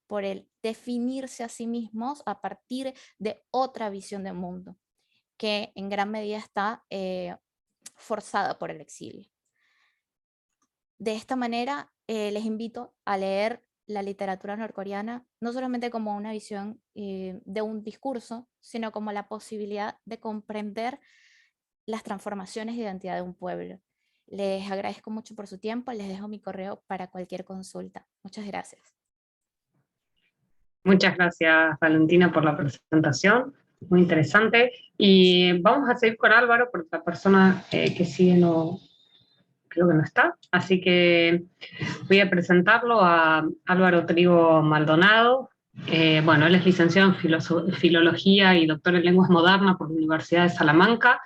C: por el definirse a sí mismos a partir de otra visión del mundo, que en gran medida está forzada por el exilio. De esta manera, les invito a leer la literatura norcoreana, no solamente como una visión de un discurso, sino como la posibilidad de comprender las transformaciones de identidad de un pueblo. Les agradezco mucho por su tiempo, les dejo mi correo para cualquier consulta. Muchas gracias.
A: Muchas gracias, Valentina, por la presentación, muy interesante. Y vamos a seguir con Álvaro, porque la persona que sigue no, creo que no está, así que voy a presentarlo a Álvaro Trigo Maldonado. Bueno, él es licenciado en Filología y doctor en Lenguas Modernas por la Universidad de Salamanca.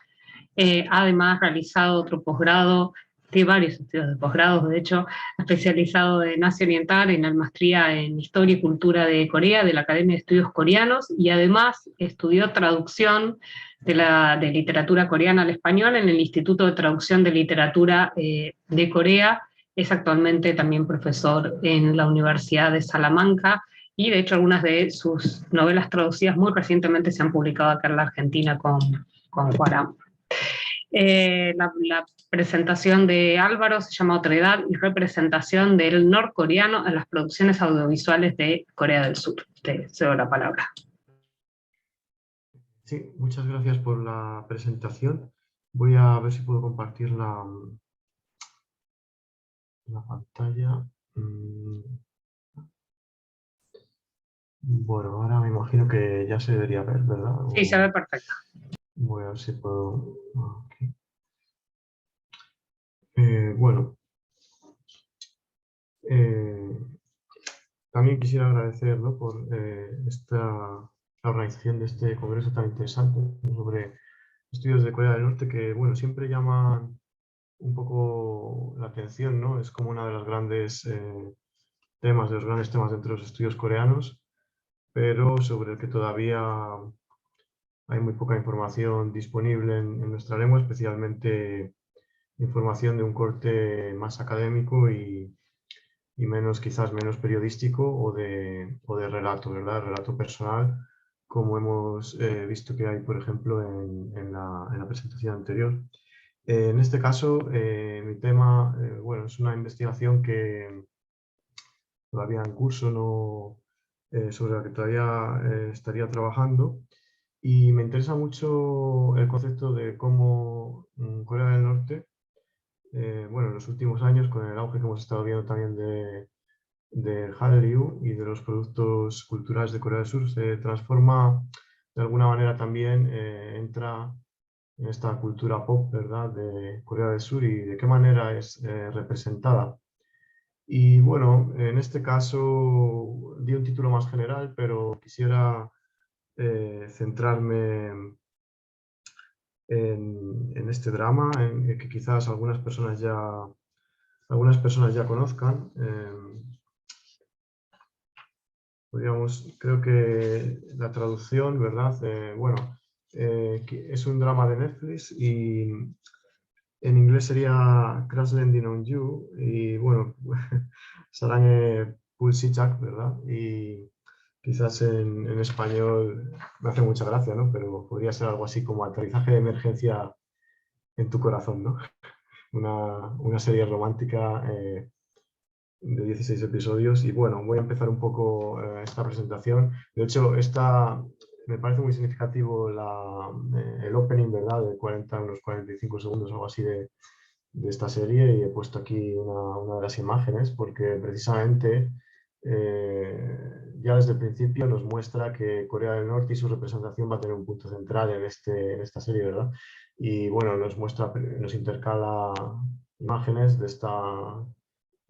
A: Ha además realizado otro posgrado, tiene varios estudios de posgrado, de hecho, especializado en Asia Oriental, en la maestría en Historia y Cultura de Corea, de la Academia de Estudios Coreanos, y además estudió traducción de literatura coreana al español en el Instituto de Traducción de Literatura de Corea. Es actualmente también profesor en la Universidad de Salamanca, y de hecho algunas de sus novelas traducidas muy recientemente se han publicado acá en la Argentina con Cuarón. La presentación de Álvaro se llama Otredad y representación del norcoreano en las producciones audiovisuales de Corea del Sur. Te cedo la palabra.
D: Sí, muchas gracias por la presentación. Voy a ver si puedo compartir la pantalla. Bueno, ahora me imagino que ya se debería ver, ¿verdad?
A: Sí, se ve perfecto.
D: Voy a ver si puedo... Okay. Bueno, también quisiera agradecer, ¿no?, por la organización de este congreso tan interesante sobre estudios de Corea del Norte, que bueno, siempre llaman un poco la atención, ¿no? Es como uno de los grandes temas dentro de los estudios coreanos, pero sobre el que todavía hay muy poca información disponible en nuestra lengua, especialmente información de un corte más académico y quizás menos periodístico o de relato, ¿verdad? Relato personal, como hemos visto que hay, por ejemplo, en la presentación anterior. En este caso, mi tema, bueno, es una investigación que todavía en curso, sobre la que todavía estaría trabajando, y me interesa mucho el concepto de cómo Corea del Norte, bueno, en los últimos años, con el auge que hemos estado viendo también del Hallyu y de los productos culturales de Corea del Sur, se transforma de alguna manera también, entra en esta cultura pop, ¿verdad?, de Corea del Sur, y de qué manera es representada. Y bueno, en este caso di un título más general, pero quisiera centrarme en este drama, en que quizás algunas personas ya conozcan. Creo que la traducción, ¿verdad? Bueno, es un drama de Netflix y en inglés sería Crash Landing on You, y bueno, Sarang Pulsichak, ¿verdad? Y quizás en español me hace mucha gracia, ¿no? Pero podría ser algo así como Aterrizaje de Emergencia en tu Corazón, ¿no? Una serie romántica de 16 episodios. Y bueno, voy a empezar un poco esta presentación. De hecho, me parece muy significativo el opening, ¿verdad?, de unos 45 segundos o algo así de esta serie, y he puesto aquí una de las imágenes porque precisamente ya desde el principio nos muestra que Corea del Norte y su representación va a tener un punto central en esta serie, ¿verdad? Y bueno, nos intercala imágenes de esta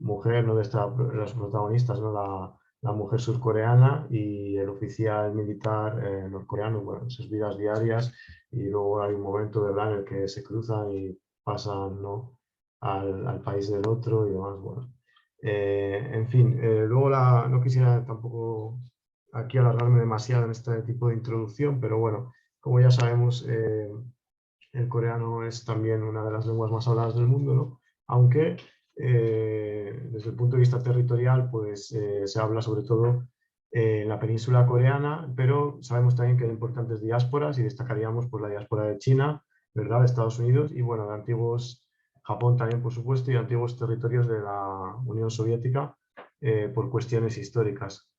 D: mujer, ¿no?, los protagonistas, ¿no?, la mujer surcoreana y el oficial militar norcoreano, bueno, sus vidas diarias, y luego hay un momento, ¿verdad?, en el que se cruzan y pasan, ¿no?, al país del otro y demás. Bueno, en fin, luego no quisiera tampoco aquí alargarme demasiado en este tipo de introducción, pero bueno, como ya sabemos, el coreano es también una de las lenguas más habladas del mundo, ¿no? Aunque desde el punto de vista territorial, pues se habla sobre todo en la península coreana, pero sabemos también que hay importantes diásporas, y destacaríamos por la diáspora de China, ¿verdad?, de Estados Unidos, y bueno, de antiguos Japón también, por supuesto, y antiguos territorios de la Unión Soviética por cuestiones históricas.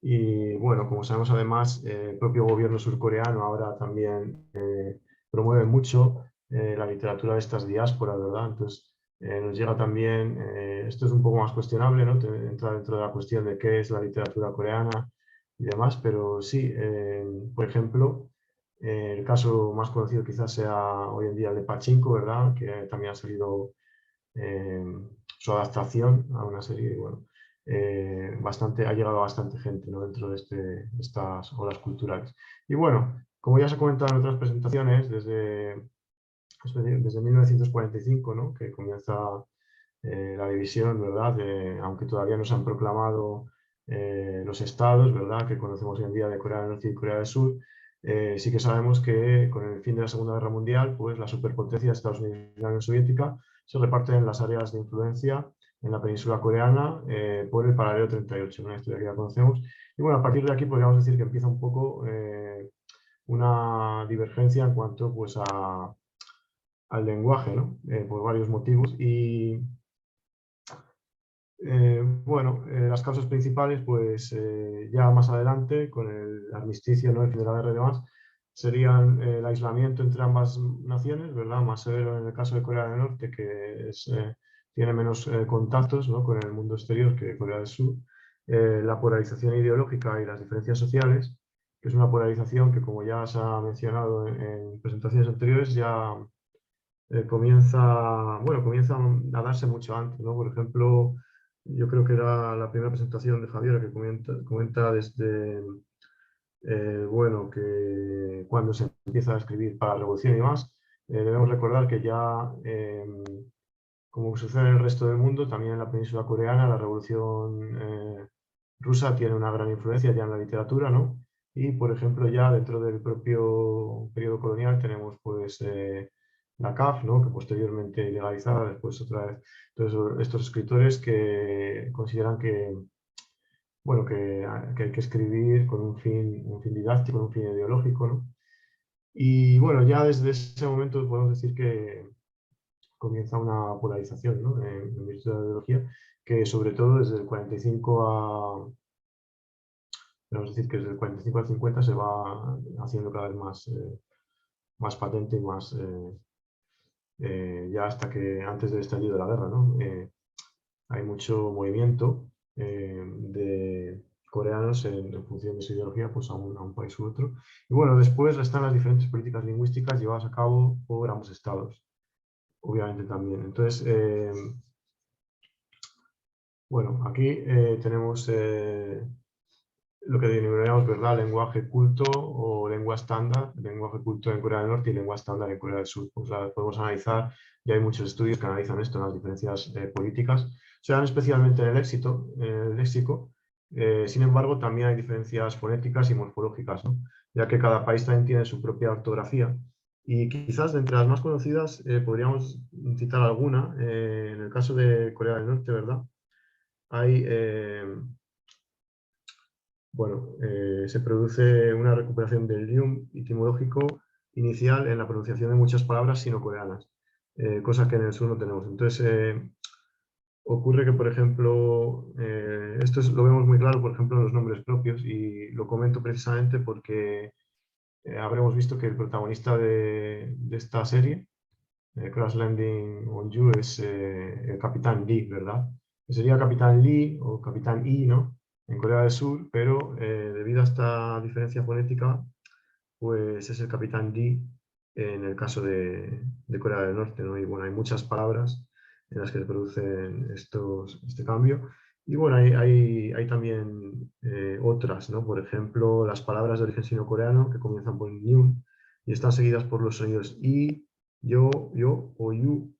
D: Y bueno, como sabemos además, el propio gobierno surcoreano ahora también promueve mucho la literatura de estas diásporas, ¿verdad? Entonces nos llega también, esto es un poco más cuestionable, ¿no?, entra dentro de la cuestión de qué es la literatura coreana y demás, pero sí, por ejemplo, el caso más conocido quizás sea hoy en día el de Pachinko, ¿verdad?, que también ha salido su adaptación a una serie, y bueno, ha llegado a bastante gente, ¿no?, dentro de estas olas culturales. Y bueno, como ya se ha comentado en otras presentaciones, desde desde 1945, ¿no? Que comienza la división, ¿verdad? Aunque todavía no se han proclamado los estados, ¿verdad? Que conocemos hoy en día de Corea del Norte y Corea del Sur, sí que sabemos que con el fin de la Segunda Guerra Mundial, pues la superpotencia de Estados Unidos y la Unión Soviética se reparten las áreas de influencia en la península coreana por el paralelo 38, una historia que ya conocemos. Y bueno, a partir de aquí podríamos decir que empieza un poco una divergencia en cuanto pues, al lenguaje, ¿no? Por varios motivos. Y bueno, las causas principales, pues ya más adelante, con el armisticio, ¿no? El fin de la guerra y demás, serían el aislamiento entre ambas naciones, ¿verdad? Más severo en el caso de Corea del Norte, que tiene menos contactos, ¿no? Con el mundo exterior que Corea del Sur. La polarización ideológica y las diferencias sociales, que es una polarización que, como ya se ha mencionado en presentaciones anteriores, ya comienza a darse mucho antes, ¿no? Por ejemplo, yo creo que era la primera presentación de Javier que comenta desde, bueno, que cuando se empieza a escribir para la revolución y demás, debemos recordar que ya, como sucede en el resto del mundo, también en la península coreana, la revolución rusa tiene una gran influencia ya en la literatura, ¿no? Y, por ejemplo, ya dentro del propio periodo colonial tenemos, pues, la CAF, ¿no? Que posteriormente legalizada, después otra vez. Entonces, estos escritores que consideran que, bueno, que hay que escribir con un fin didáctico, con un fin ideológico, ¿no? Y bueno, ya desde ese momento podemos decir que comienza una polarización, ¿no? En virtud de la ideología, que sobre todo desde el 45 podemos decir que desde el 45 al 50 se va haciendo cada vez más patente y más, ya hasta que antes del estallido de la guerra, ¿no? Hay mucho movimiento de coreanos en función de su ideología, pues a un país u otro. Y bueno, después están las diferentes políticas lingüísticas llevadas a cabo por ambos estados, obviamente también. Entonces, bueno, aquí tenemos lo que denominamos, ¿verdad?, lenguaje culto o lengua estándar, lenguaje culto en Corea del Norte y lengua estándar en Corea del Sur. Pues podemos analizar, y hay muchos estudios que analizan esto, las diferencias políticas. Se dan especialmente en el léxico, sin embargo, también hay diferencias fonéticas y morfológicas, ¿no? Ya que cada país también tiene su propia ortografía. Y quizás de entre las más conocidas podríamos citar alguna. En el caso de Corea del Norte, ¿verdad? Hay... bueno, se produce una recuperación del idioma etimológico inicial en la pronunciación de muchas palabras sino-coreanas, cosa que en el sur no tenemos. Entonces, ocurre que, por ejemplo, lo vemos muy claro, por ejemplo, en los nombres propios, y lo comento precisamente porque habremos visto que el protagonista de esta serie, Crash Landing on You, es el Capitán Lee, ¿verdad? Que sería Capitán Lee o Capitán I, ¿no?, en Corea del Sur, pero debido a esta diferencia fonética, pues es el Capitán Lee en el caso de Corea del Norte, ¿no? Y bueno, hay muchas palabras en las que se producen este cambio. Y bueno, hay también otras, ¿no? Por ejemplo, las palabras de origen sino-coreano que comienzan por Nyun y están seguidas por los sonidos I, yo o yu,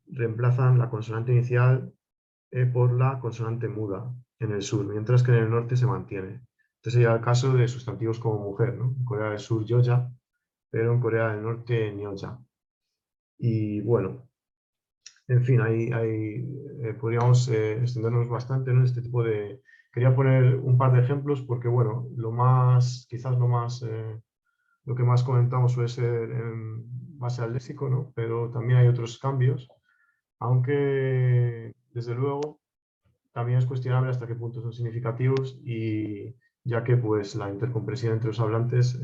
D: reemplazan la consonante inicial por la consonante muda en el sur, mientras que en el norte se mantiene. Este sería el caso de sustantivos como mujer, ¿no? En Corea del Sur, yoja, pero en Corea del Norte, nyoja. Y bueno, en fin, podríamos extendernos bastante, ¿no?, en este tipo de... Quería poner un par de ejemplos porque, bueno, quizás lo que más comentamos suele ser en base al léxico, ¿no? Pero también hay otros cambios, aunque, desde luego, también es cuestionable hasta qué punto son significativos, y ya que pues la intercompresión entre los hablantes,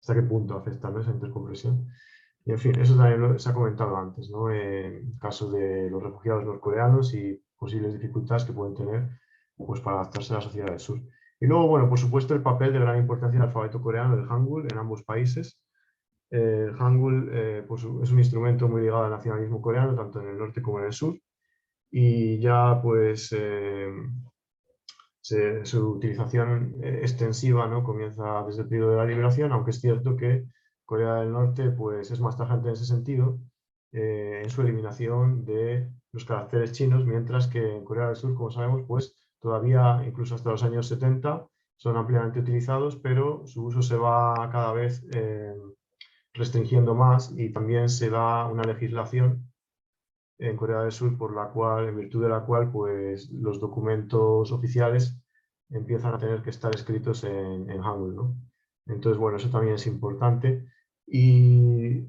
D: hasta qué punto afecta, ¿no?, esa intercompresión. Y en fin, eso también se ha comentado antes, ¿no?, en el caso de los refugiados norcoreanos y posibles dificultades que pueden tener pues, para adaptarse a la sociedad del sur. Y luego, bueno, por supuesto, el papel de gran importancia del alfabeto coreano, del Hangul, en ambos países. El Hangul pues, es un instrumento muy ligado al nacionalismo coreano, tanto en el norte como en el sur. Y ya pues su utilización extensiva, ¿no?, comienza desde el periodo de la liberación, aunque es cierto que Corea del Norte pues, es más tajante en ese sentido, en su eliminación de los caracteres chinos, mientras que en Corea del Sur, como sabemos, pues todavía, incluso hasta los años 70, son ampliamente utilizados, pero su uso se va cada vez restringiendo más, y también se da una legislación en Corea del Sur por la cual, en virtud de la cual, pues los documentos oficiales empiezan a tener que estar escritos en Hangul, ¿no? Entonces, bueno, eso también es importante. Y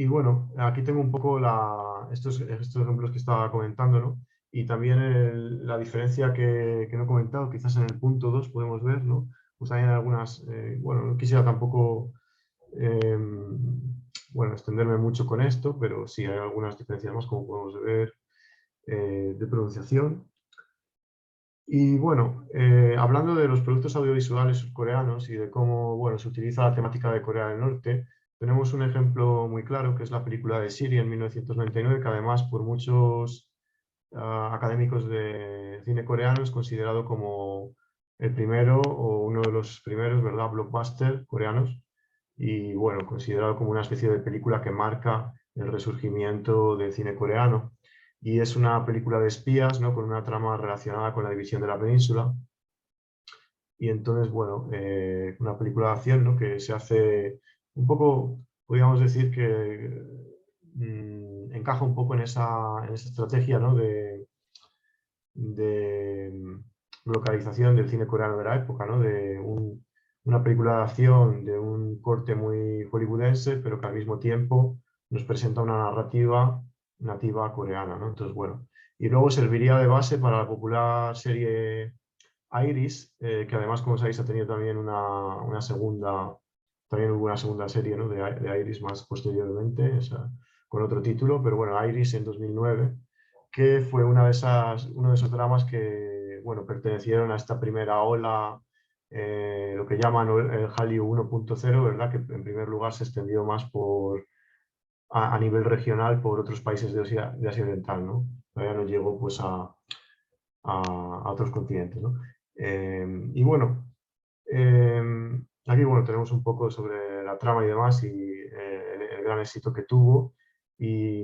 D: bueno, aquí tengo un poco estos ejemplos que estaba comentando, ¿no? Y también la diferencia que no he comentado, quizás en el punto 2 podemos ver, ¿no? Pues hay algunas, bueno, no quisiera tampoco bueno, extenderme mucho con esto, pero sí hay algunas diferencias más, como podemos ver, de pronunciación. Y bueno, hablando de los productos audiovisuales surcoreanos y de cómo, bueno, se utiliza la temática de Corea del Norte, tenemos un ejemplo muy claro, que es la película de Siri en 1999, que además por muchos académicos de cine coreano es considerado como el primero o uno de los primeros, ¿verdad?, blockbuster coreanos, y bueno, considerado como una especie de película que marca el resurgimiento del cine coreano. Y es una película de espías, ¿no?, con una trama relacionada con la división de la península. Y entonces, bueno, una película de acción, ¿no?, que se hace un poco, podríamos decir que encaja un poco en esa estrategia, ¿no?, de localización del cine coreano de la época, ¿no?, de una película de acción de un corte muy hollywoodense, pero que al mismo tiempo nos presenta una narrativa nativa coreana, ¿no? Entonces, bueno, y luego serviría de base para la popular serie Iris, que además, como sabéis, ha tenido también una segunda, también hubo una segunda serie, ¿no?, de Iris más posteriormente, o sea, con otro título, pero bueno, Iris en 2009, que fue uno de esos dramas que, bueno, pertenecieron a esta primera ola, lo que llaman el Hallyu 1.0, ¿verdad?, que en primer lugar se extendió más a nivel regional por otros países de Asia Oriental, ¿no? Todavía no llegó pues a otros continentes, ¿no? Y bueno, aquí bueno, tenemos un poco sobre la trama y demás, y el gran éxito que tuvo, y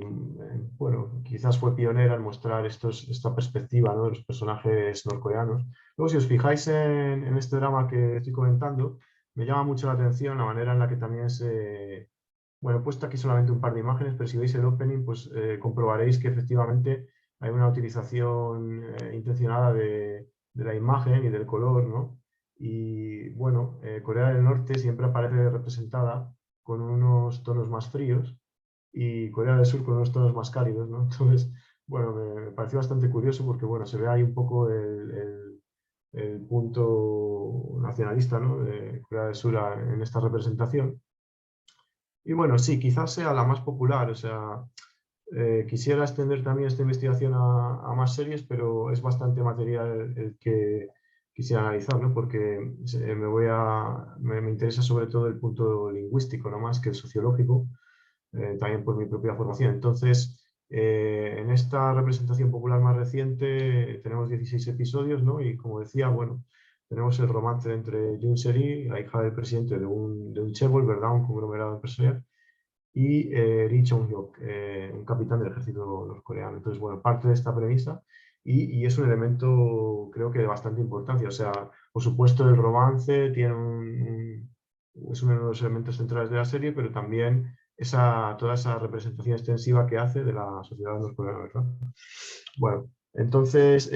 D: bueno, quizás fue pionera en mostrar esta perspectiva, ¿no?, de los personajes norcoreanos. Luego, si os fijáis en este drama que estoy comentando, me llama mucho la atención la manera en la que también bueno, he puesto aquí solamente un par de imágenes, pero si veis el opening, pues comprobaréis que efectivamente hay una utilización intencionada de la imagen y del color, ¿no? Y bueno, Corea del Norte siempre aparece representada con unos tonos más fríos, y Corea del Sur con unos tonos más cálidos, ¿no? Entonces, bueno, me pareció bastante curioso, porque bueno, se ve ahí un poco el punto nacionalista, ¿no?, de Corea del Sur en esta representación. Y bueno, sí, quizás sea la más popular, o sea, quisiera extender también esta investigación a más series, pero es bastante material el que quisiera analizar, ¿no?, porque me interesa sobre todo el punto lingüístico, no más que el sociológico, también por mi propia formación. Entonces, en esta representación popular más reciente tenemos 16 episodios, ¿no?, y como decía, bueno, tenemos el romance entre Yoon Se-ri, la hija del presidente de un chaebol, ¿verdad?, un conglomerado empresarial, y Ri Chung-hyuk, un capitán del ejército norcoreano. Entonces, bueno, parte de esta premisa, y es un elemento, creo que de bastante importancia. O sea, por supuesto, el romance es uno de los elementos centrales de la serie, pero también toda esa representación extensiva que hace de la sociedad norcoreana, ¿verdad? Bueno, entonces,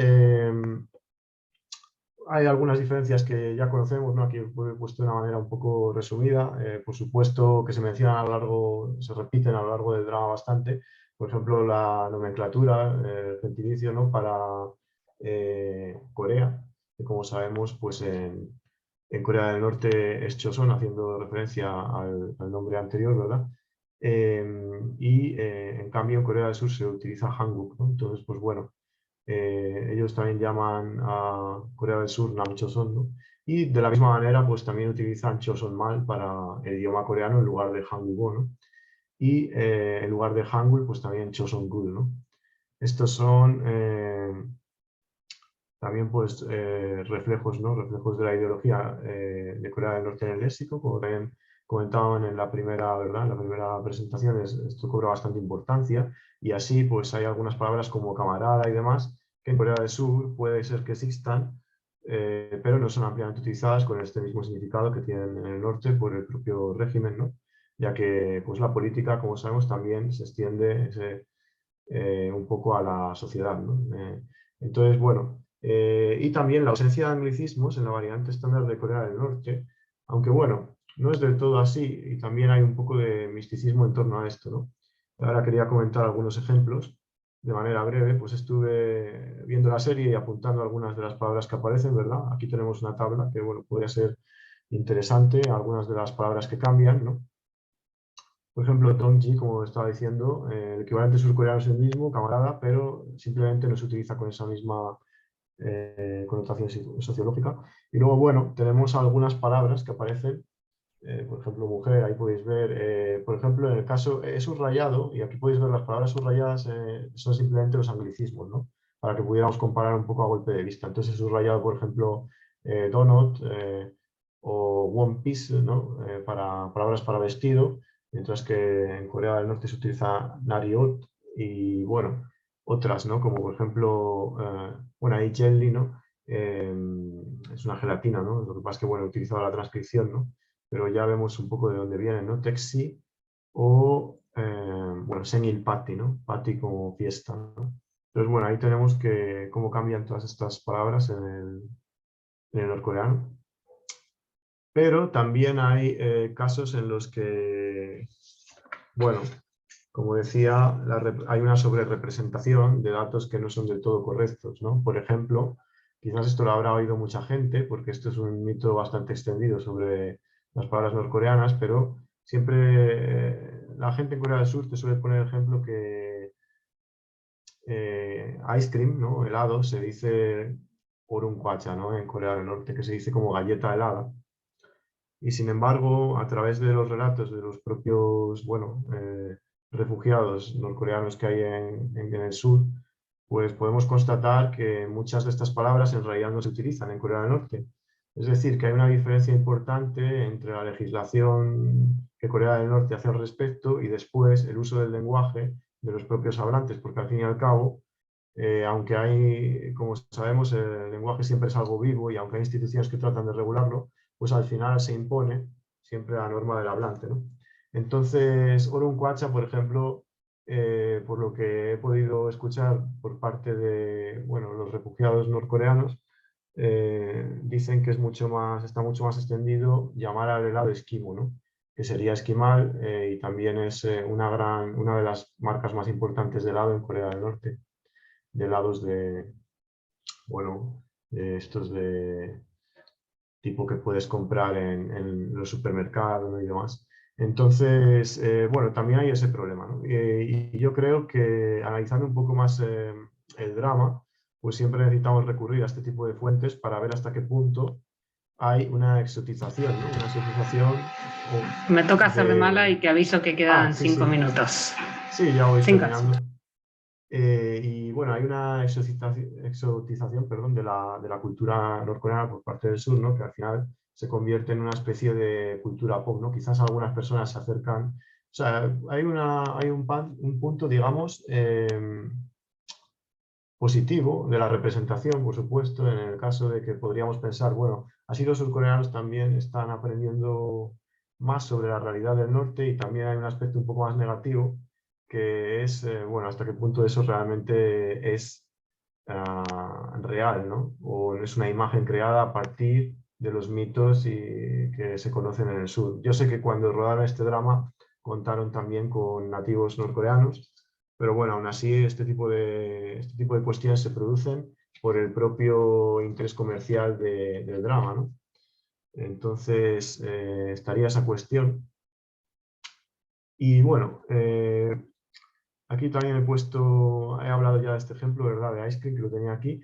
D: hay algunas diferencias que ya conocemos, ¿no? Aquí he puesto de una manera un poco resumida. Por supuesto, que se mencionan se repiten a lo largo del drama bastante. Por ejemplo, la nomenclatura, el gentilicio, ¿no?, para Corea, que como sabemos, pues en Corea del Norte es Choson, haciendo referencia al nombre anterior, ¿verdad? En cambio en Corea del Sur se utiliza Hanguk, ¿no? Entonces, pues bueno, ellos también llaman a Corea del Sur Nam Choson, ¿no? Y de la misma manera, pues también utilizan Choson-mal para el idioma coreano en lugar de Hangul, ¿no? Y en lugar de Hangul, pues también Choson-gul, ¿no? Estos son también pues reflejos, ¿no?, reflejos de la ideología de Corea del Norte en el léxico, como también comentaban en la primera, ¿verdad? En la primera presentación, esto cobra bastante importancia, y así pues hay algunas palabras como camarada y demás que en Corea del Sur puede ser que existan, pero no son ampliamente utilizadas con este mismo significado que tienen en el norte por el propio régimen, ¿no? Ya que pues, la política, como sabemos, también se extiende un poco a la sociedad, ¿no? Entonces, bueno, y también la ausencia de anglicismos en la variante estándar de Corea del Norte, aunque bueno, no es del todo así, y también hay un poco de misticismo en torno a esto, ¿no? Ahora quería comentar algunos ejemplos de manera breve. Pues estuve viendo la serie y apuntando algunas de las palabras que aparecen, ¿verdad? Aquí tenemos una tabla que, bueno, podría ser interesante, algunas de las palabras que cambian, ¿no? Por ejemplo, Dongji, como estaba diciendo, el equivalente surcoreano es el mismo, camarada, pero simplemente no se utiliza con esa misma connotación sociológica. Y luego, bueno, tenemos algunas palabras que aparecen, por ejemplo, mujer, ahí podéis ver, por ejemplo, en el caso, he subrayado, y aquí podéis ver las palabras subrayadas, son simplemente los anglicismos, ¿no? Para que pudiéramos comparar un poco a golpe de vista. Entonces he subrayado, por ejemplo, donut o one piece, ¿no? Para palabras para vestido, mientras que en Corea del Norte se utiliza nariot, y bueno, otras, ¿no? Como por ejemplo, bueno, ahí jelly, ¿no? Es una gelatina, ¿no? Lo que pasa es que, bueno, he utilizado la transcripción, ¿no? Pero ya vemos un poco de dónde vienen, ¿no? Texi o, bueno, Senil Patti, ¿no? Patti como fiesta, ¿no? Entonces, bueno, ahí tenemos que cómo cambian todas estas palabras en el norcoreano. Pero también hay casos en los que, bueno, como decía, hay una sobrerepresentación de datos que no son del todo correctos, ¿no? Por ejemplo, quizás esto lo habrá oído mucha gente, porque esto es un mito bastante extendido sobre las palabras norcoreanas, pero siempre la gente en Corea del Sur te suele poner el ejemplo que ice cream, ¿no? Helado, se dice orungkwacha, ¿no? En Corea del Norte, que se dice como galleta helada. Y sin embargo, a través de los relatos de los propios, bueno, refugiados norcoreanos que hay en el sur, pues podemos constatar que muchas de estas palabras en realidad no se utilizan en Corea del Norte. Es decir, que hay una diferencia importante entre la legislación que Corea del Norte hace al respecto y después el uso del lenguaje de los propios hablantes, porque al fin y al cabo, aunque hay, como sabemos, el lenguaje siempre es algo vivo, y aunque hay instituciones que tratan de regularlo, pues al final se impone siempre la norma del hablante, ¿no? Entonces, orungkwacha, por ejemplo, por lo que he podido escuchar por parte de, bueno, los refugiados norcoreanos, dicen que está mucho más extendido llamar al helado esquimo, ¿no? Que sería esquimal, y también es una de las marcas más importantes de helado en Corea del Norte, de helados de, bueno, de estos de tipo que puedes comprar en los supermercados, ¿no? Y demás. Entonces, bueno, también hay ese problema, ¿no? Y yo creo que analizando un poco más el drama, pues siempre necesitamos recurrir a este tipo de fuentes para ver hasta qué punto hay una exotización, ¿no? Una exotización.
A: Me toca hacer de mala y te aviso que quedan
D: sí,
A: 5
D: sí.
A: minutos.
D: Sí, ya voy
A: 5.
D: terminando. Y bueno, hay una exotización, perdón, de la cultura norcoreana por parte del sur, ¿no? Que al final se convierte en una especie de cultura pop, ¿no? Quizás algunas personas se acercan, o sea, hay un punto, digamos, positivo de la representación, por supuesto, en el caso de que podríamos pensar, bueno, así los surcoreanos también están aprendiendo más sobre la realidad del norte, y también hay un aspecto un poco más negativo, que es, bueno, hasta qué punto eso realmente es real, ¿no? O es una imagen creada a partir de los mitos que se conocen en el sur. Yo sé que cuando rodaron este drama contaron también con nativos norcoreanos, pero bueno, aún así este tipo de cuestiones se producen por el propio interés comercial del drama, ¿no? Entonces, estaría esa cuestión. Y bueno, aquí también he hablado ya de este ejemplo, ¿verdad? De ice cream, que lo tenía aquí.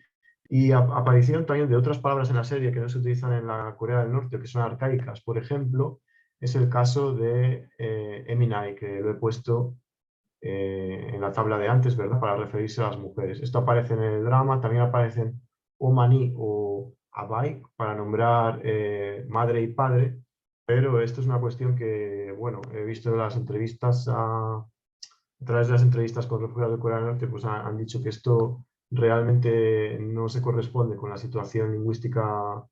D: Y aparición también de otras palabras en la serie que no se utilizan en la Corea del Norte, que son arcaicas. Por ejemplo, es el caso de eminai, que lo he puesto en la tabla de antes, ¿verdad? Para referirse a las mujeres. Esto aparece en el drama, también aparecen omani o abai para nombrar madre y padre, pero esto es una cuestión que, bueno, he visto en las entrevistas, a través de las entrevistas con refugiados de Corea del Norte, pues han dicho que esto realmente no se corresponde con la situación lingüística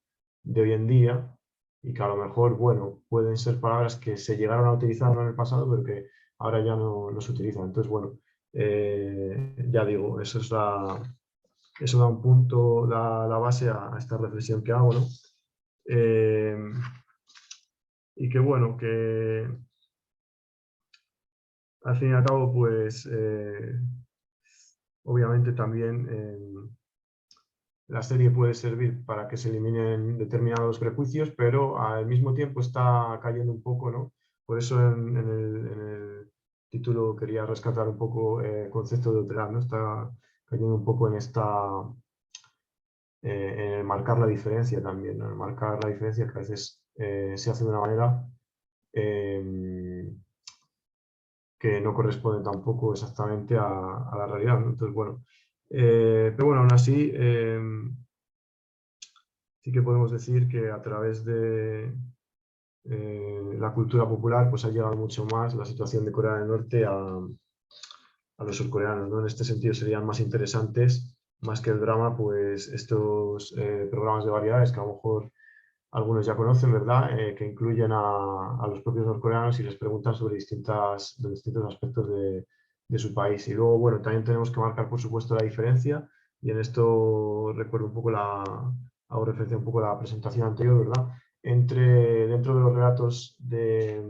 D: de hoy en día y que a lo mejor, bueno, pueden ser palabras que se llegaron a utilizar en el pasado, pero que ahora ya no se utilizan. Entonces, bueno, ya digo, eso da un punto, da la base a esta reflexión que hago, ¿no? Y que bueno, que al fin y al cabo, pues obviamente también la serie puede servir para que se eliminen determinados prejuicios, pero al mismo tiempo está cayendo un poco, ¿no? Por eso en el título quería rescatar un poco el concepto de otredad, ¿no? Está cayendo un poco en en el marcar la diferencia también, ¿no? En marcar la diferencia que a veces se hace de una manera que no corresponde tampoco exactamente a la realidad, ¿no? Entonces, bueno, pero bueno, aún así sí que podemos decir que a través de la cultura popular pues ha llegado mucho más la situación de Corea del Norte a los surcoreanos, ¿no? En este sentido serían más interesantes, más que el drama, pues estos programas de variedades que a lo mejor algunos ya conocen, ¿verdad? Que incluyen a los propios norcoreanos y les preguntan sobre distintos aspectos de su país. Y luego, bueno, también tenemos que marcar, por supuesto, la diferencia, y en esto recuerdo un poco hago referencia un poco a la presentación anterior, ¿verdad? Dentro de los relatos de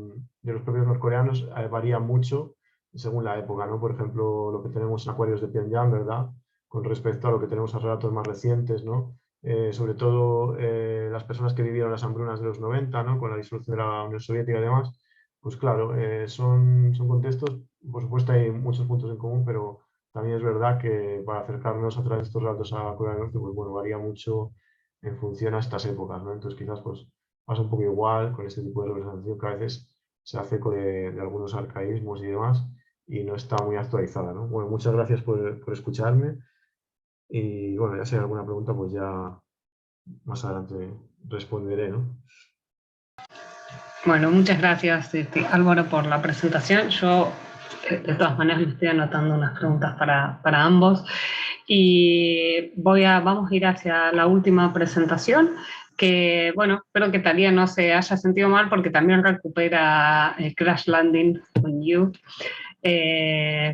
D: los propios norcoreanos varía mucho según la época, ¿no? Por ejemplo, lo que tenemos en Acuarios de Pyongyang, ¿verdad? Con respecto a lo que tenemos en relatos más recientes, ¿no? Sobre todo las personas que vivieron las hambrunas de los 90, ¿no? Con la disolución de la Unión Soviética y demás, pues claro, son contextos, por supuesto hay muchos puntos en común, pero también es verdad que para acercarnos a través de estos relatos a Corea del Norte, pues bueno, varía mucho en función a estas épocas, ¿no? Entonces quizás pues pasa un poco igual con este tipo de representación que a veces se hace eco de algunos arcaísmos y demás y no está muy actualizada, ¿no? Bueno, muchas gracias por escucharme. Y bueno, ya si hay alguna pregunta, pues ya más adelante responderé, ¿no?
A: Bueno, muchas gracias, Álvaro, por la presentación. Yo, de todas maneras, me estoy anotando unas preguntas para ambos. Y vamos a ir hacia la última presentación, que, bueno, espero que Talía no se haya sentido mal, porque también recupera Crash Landing on You,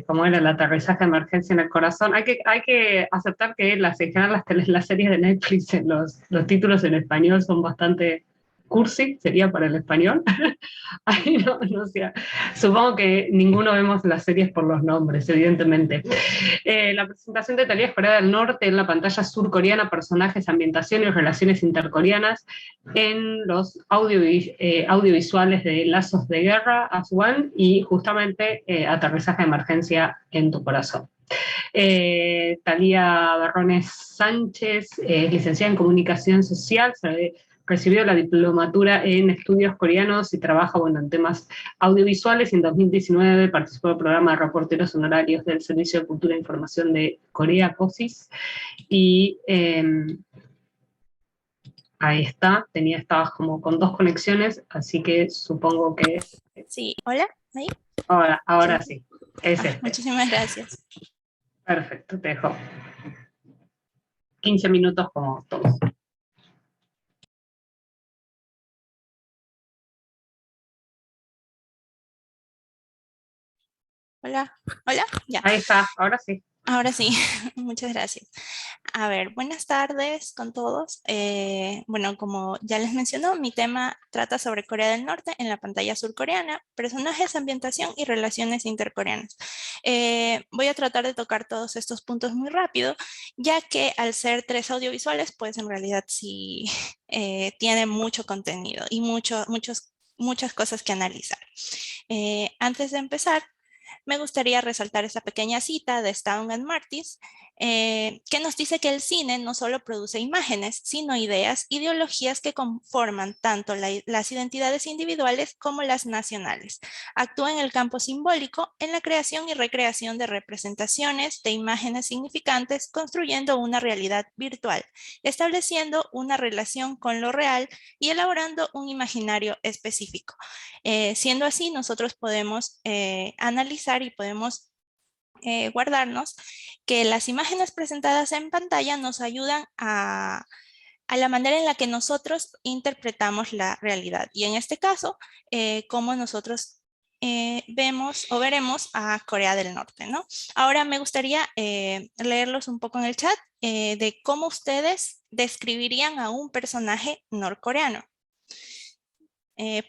A: como era el aterrizaje de emergencia en el corazón. Hay que aceptar que en general las series de Netflix, los títulos en español son bastante cursi, sería para el español. Ay, no sé. Supongo que ninguno vemos las series por los nombres, evidentemente. La presentación de Talía es Corea del Norte en la pantalla surcoreana, personajes, ambientación y relaciones intercoreanas en los audiovisuales de Lazos de Guerra, As One, y justamente Aterrizaje de Emergencia en tu Corazón. Talía Barrones Sánchez, licenciada en Comunicación Social, recibió la diplomatura en estudios coreanos y trabaja en temas audiovisuales, y en 2019 participó del programa de reporteros honorarios del Servicio de Cultura e Información de Corea, COSIS, y ahí está, estabas como con dos conexiones, así que supongo que...
C: Sí, hola, ¿ahí?
A: Ahora sí, es
C: Muchísimas gracias.
A: Perfecto, te dejo 15 minutos como todos.
C: Hola, ya.
A: Ahí está, ahora sí.
C: Ahora sí, muchas gracias. A ver, buenas tardes con todos. Bueno, como ya les mencionó, mi tema trata sobre Corea del Norte en la pantalla surcoreana, personajes, ambientación y relaciones intercoreanas. Voy a tratar de tocar todos estos puntos muy rápido, ya que al ser 3 audiovisuales, pues en realidad sí tiene mucho contenido y muchas cosas que analizar. Antes de empezar, me gustaría resaltar esta pequeña cita de Stone and Martis,
E: que nos dice que el cine no solo produce imágenes, sino ideas, ideologías que conforman tanto las identidades individuales como las nacionales. Actúa en el campo simbólico en la creación y recreación de representaciones de imágenes significantes, construyendo una realidad virtual, estableciendo una relación con lo real y elaborando un imaginario específico. Siendo así, nosotros podemos analizar y podemos guardarnos que las imágenes presentadas en pantalla nos ayudan a la manera en la que nosotros interpretamos la realidad. Y en este caso, cómo nosotros vemos o veremos a Corea del Norte, ¿no? Ahora me gustaría leerlos un poco en el chat de cómo ustedes describirían a un personaje norcoreano.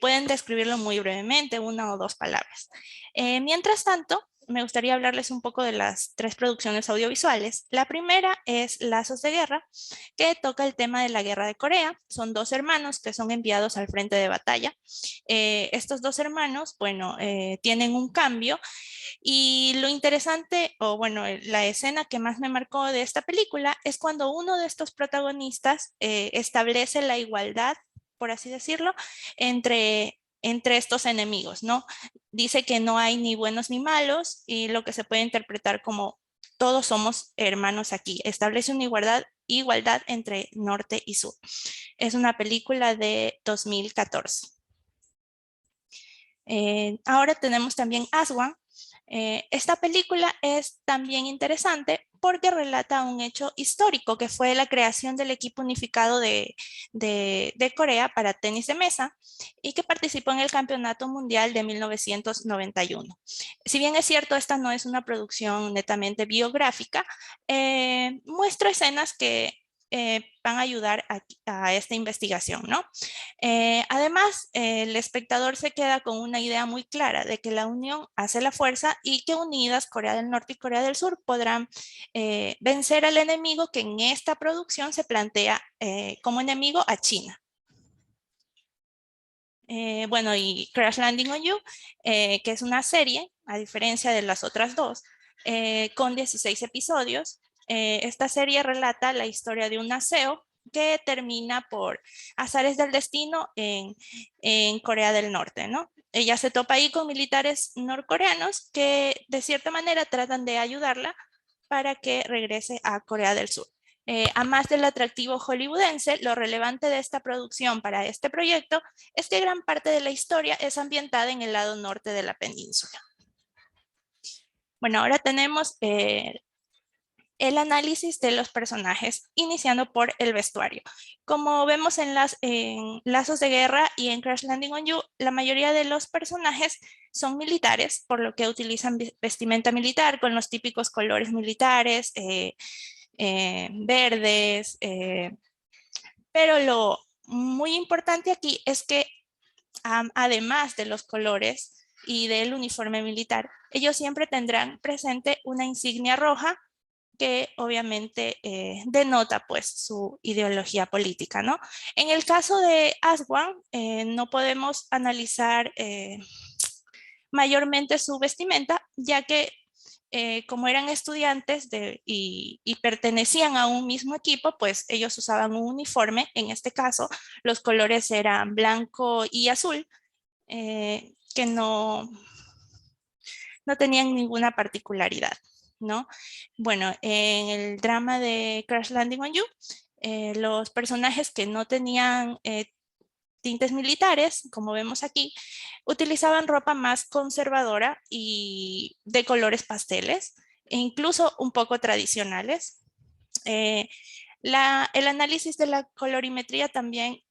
E: Pueden describirlo muy brevemente, 1 o 2 palabras. Mientras tanto, me gustaría hablarles un poco de las 3 producciones audiovisuales. La primera es Lazos de Guerra, que toca el tema de la guerra de Corea. Son 2 hermanos que son enviados al frente de batalla. Estos 2 hermanos, bueno, tienen un cambio y lo interesante, o bueno, la escena que más me marcó de esta película es cuando uno de estos protagonistas establece la igualdad, por así decirlo, entre estos enemigos, ¿no? Dice que no hay ni buenos ni malos y lo que se puede interpretar como todos somos hermanos aquí. Establece una igualdad entre norte y sur. Es una película de 2014. Ahora tenemos también Aswan. Esta película es también interesante porque relata un hecho histórico que fue la creación del equipo unificado de Corea para tenis de mesa y que participó en el Campeonato Mundial de 1991. Si bien es cierto, esta no es una producción netamente biográfica, muestra escenas que van a ayudar a esta investigación, ¿no? Además, el espectador se queda con una idea muy clara de que la unión hace la fuerza y que unidas Corea del Norte y Corea del Sur podrán vencer al enemigo que en esta producción se plantea como enemigo a China. Bueno, y Crash Landing on You, que es una serie, a diferencia de las otras 2, con 16 episodios. Esta serie relata la historia de un aseo que termina por azares del destino en Corea del Norte, ¿no? Ella se topa ahí con militares norcoreanos que de cierta manera tratan de ayudarla para que regrese a Corea del Sur. A más del atractivo hollywoodense, lo relevante de esta producción para este proyecto es que gran parte de la historia es ambientada en el lado norte de la península. Bueno, ahora tenemos el análisis de los personajes, iniciando por el vestuario. Como vemos en Lazos de Guerra y en Crash Landing on You, la mayoría de los personajes son militares, por lo que utilizan vestimenta militar con los típicos colores militares, verdes, pero lo muy importante aquí es que además de los colores y del uniforme militar, ellos siempre tendrán presente una insignia roja que obviamente denota pues su ideología política, ¿no? En el caso de Aswan, no podemos analizar mayormente su vestimenta, ya que como eran estudiantes y pertenecían a un mismo equipo, pues ellos usaban un uniforme. En este caso, los colores eran blanco y azul, que no tenían ninguna particularidad, ¿no? Bueno, en el drama de Crash Landing on You, los personajes que no tenían tintes militares, como vemos aquí, utilizaban ropa más conservadora y de colores pasteles, e incluso un poco tradicionales. El análisis de la colorimetría también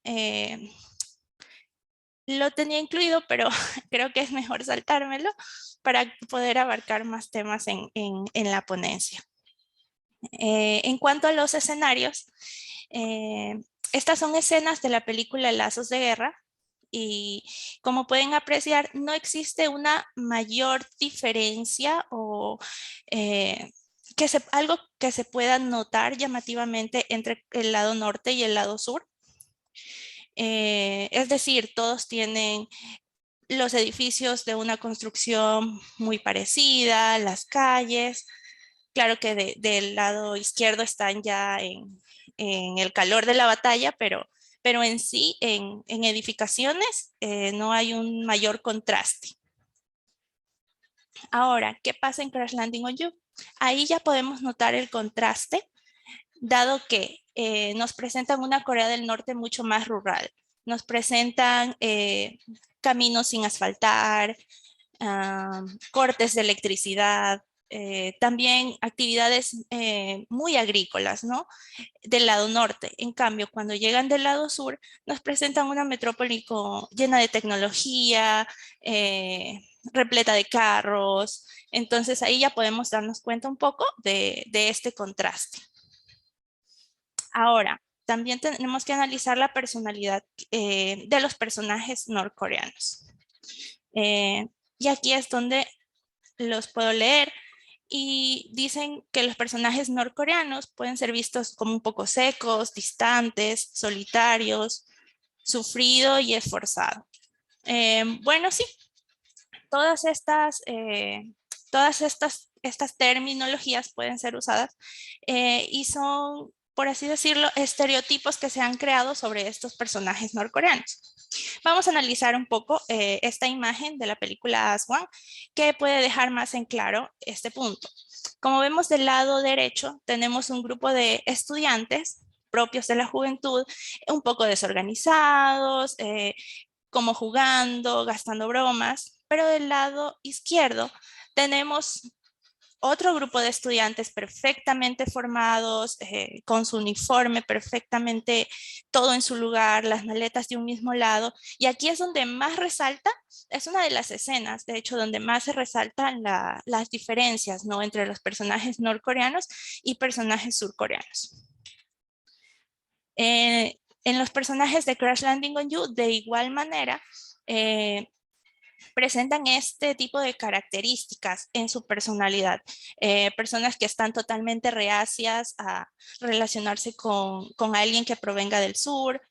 E: lo tenía incluido, pero creo que es mejor saltármelo para poder abarcar más temas en la ponencia. En cuanto a los escenarios, estas son escenas de la película Lazos de Guerra y como pueden apreciar no existe una mayor diferencia o algo que se pueda notar llamativamente entre el lado norte y el lado sur. Es decir, todos tienen los edificios de una construcción muy parecida, las calles, Claro que del lado izquierdo están ya en el calor de la batalla, pero en sí, en edificaciones, no hay un mayor contraste. Ahora, ¿qué pasa en Crash Landing on You? Ahí ya podemos notar el contraste, dado que nos presentan una Corea del Norte mucho más rural. Nos presentan caminos sin asfaltar, cortes de electricidad, también actividades muy agrícolas, ¿no? Del lado norte. En cambio, cuando llegan del lado sur, nos presentan una metrópoli llena de tecnología, repleta de carros. Entonces ahí ya podemos darnos cuenta un poco de este contraste. Ahora, también tenemos que analizar la personalidad de los personajes norcoreanos. Y aquí es donde los puedo leer y dicen que los personajes norcoreanos pueden ser vistos como un poco secos, distantes, solitarios, sufrido y esforzado. Bueno, sí, todas estas terminologías pueden ser usadas y son, por así decirlo, estereotipos que se han creado sobre estos personajes norcoreanos. Vamos a analizar un poco esta imagen de la película As One, que puede dejar más en claro este punto. Como vemos del lado derecho, tenemos un grupo de estudiantes propios de la juventud, un poco desorganizados, como jugando, gastando bromas, pero del lado izquierdo tenemos otro grupo de estudiantes perfectamente formados, con su uniforme perfectamente todo en su lugar, las maletas de un mismo lado. Y aquí es donde más resalta, es una de las escenas, de hecho, donde más se resaltan las diferencias, ¿no? Entre los personajes norcoreanos y personajes surcoreanos. En los personajes de Crash Landing on You, de igual manera, presentan este tipo de características en su personalidad. Personas que están totalmente reacias a relacionarse con alguien que provenga del sur,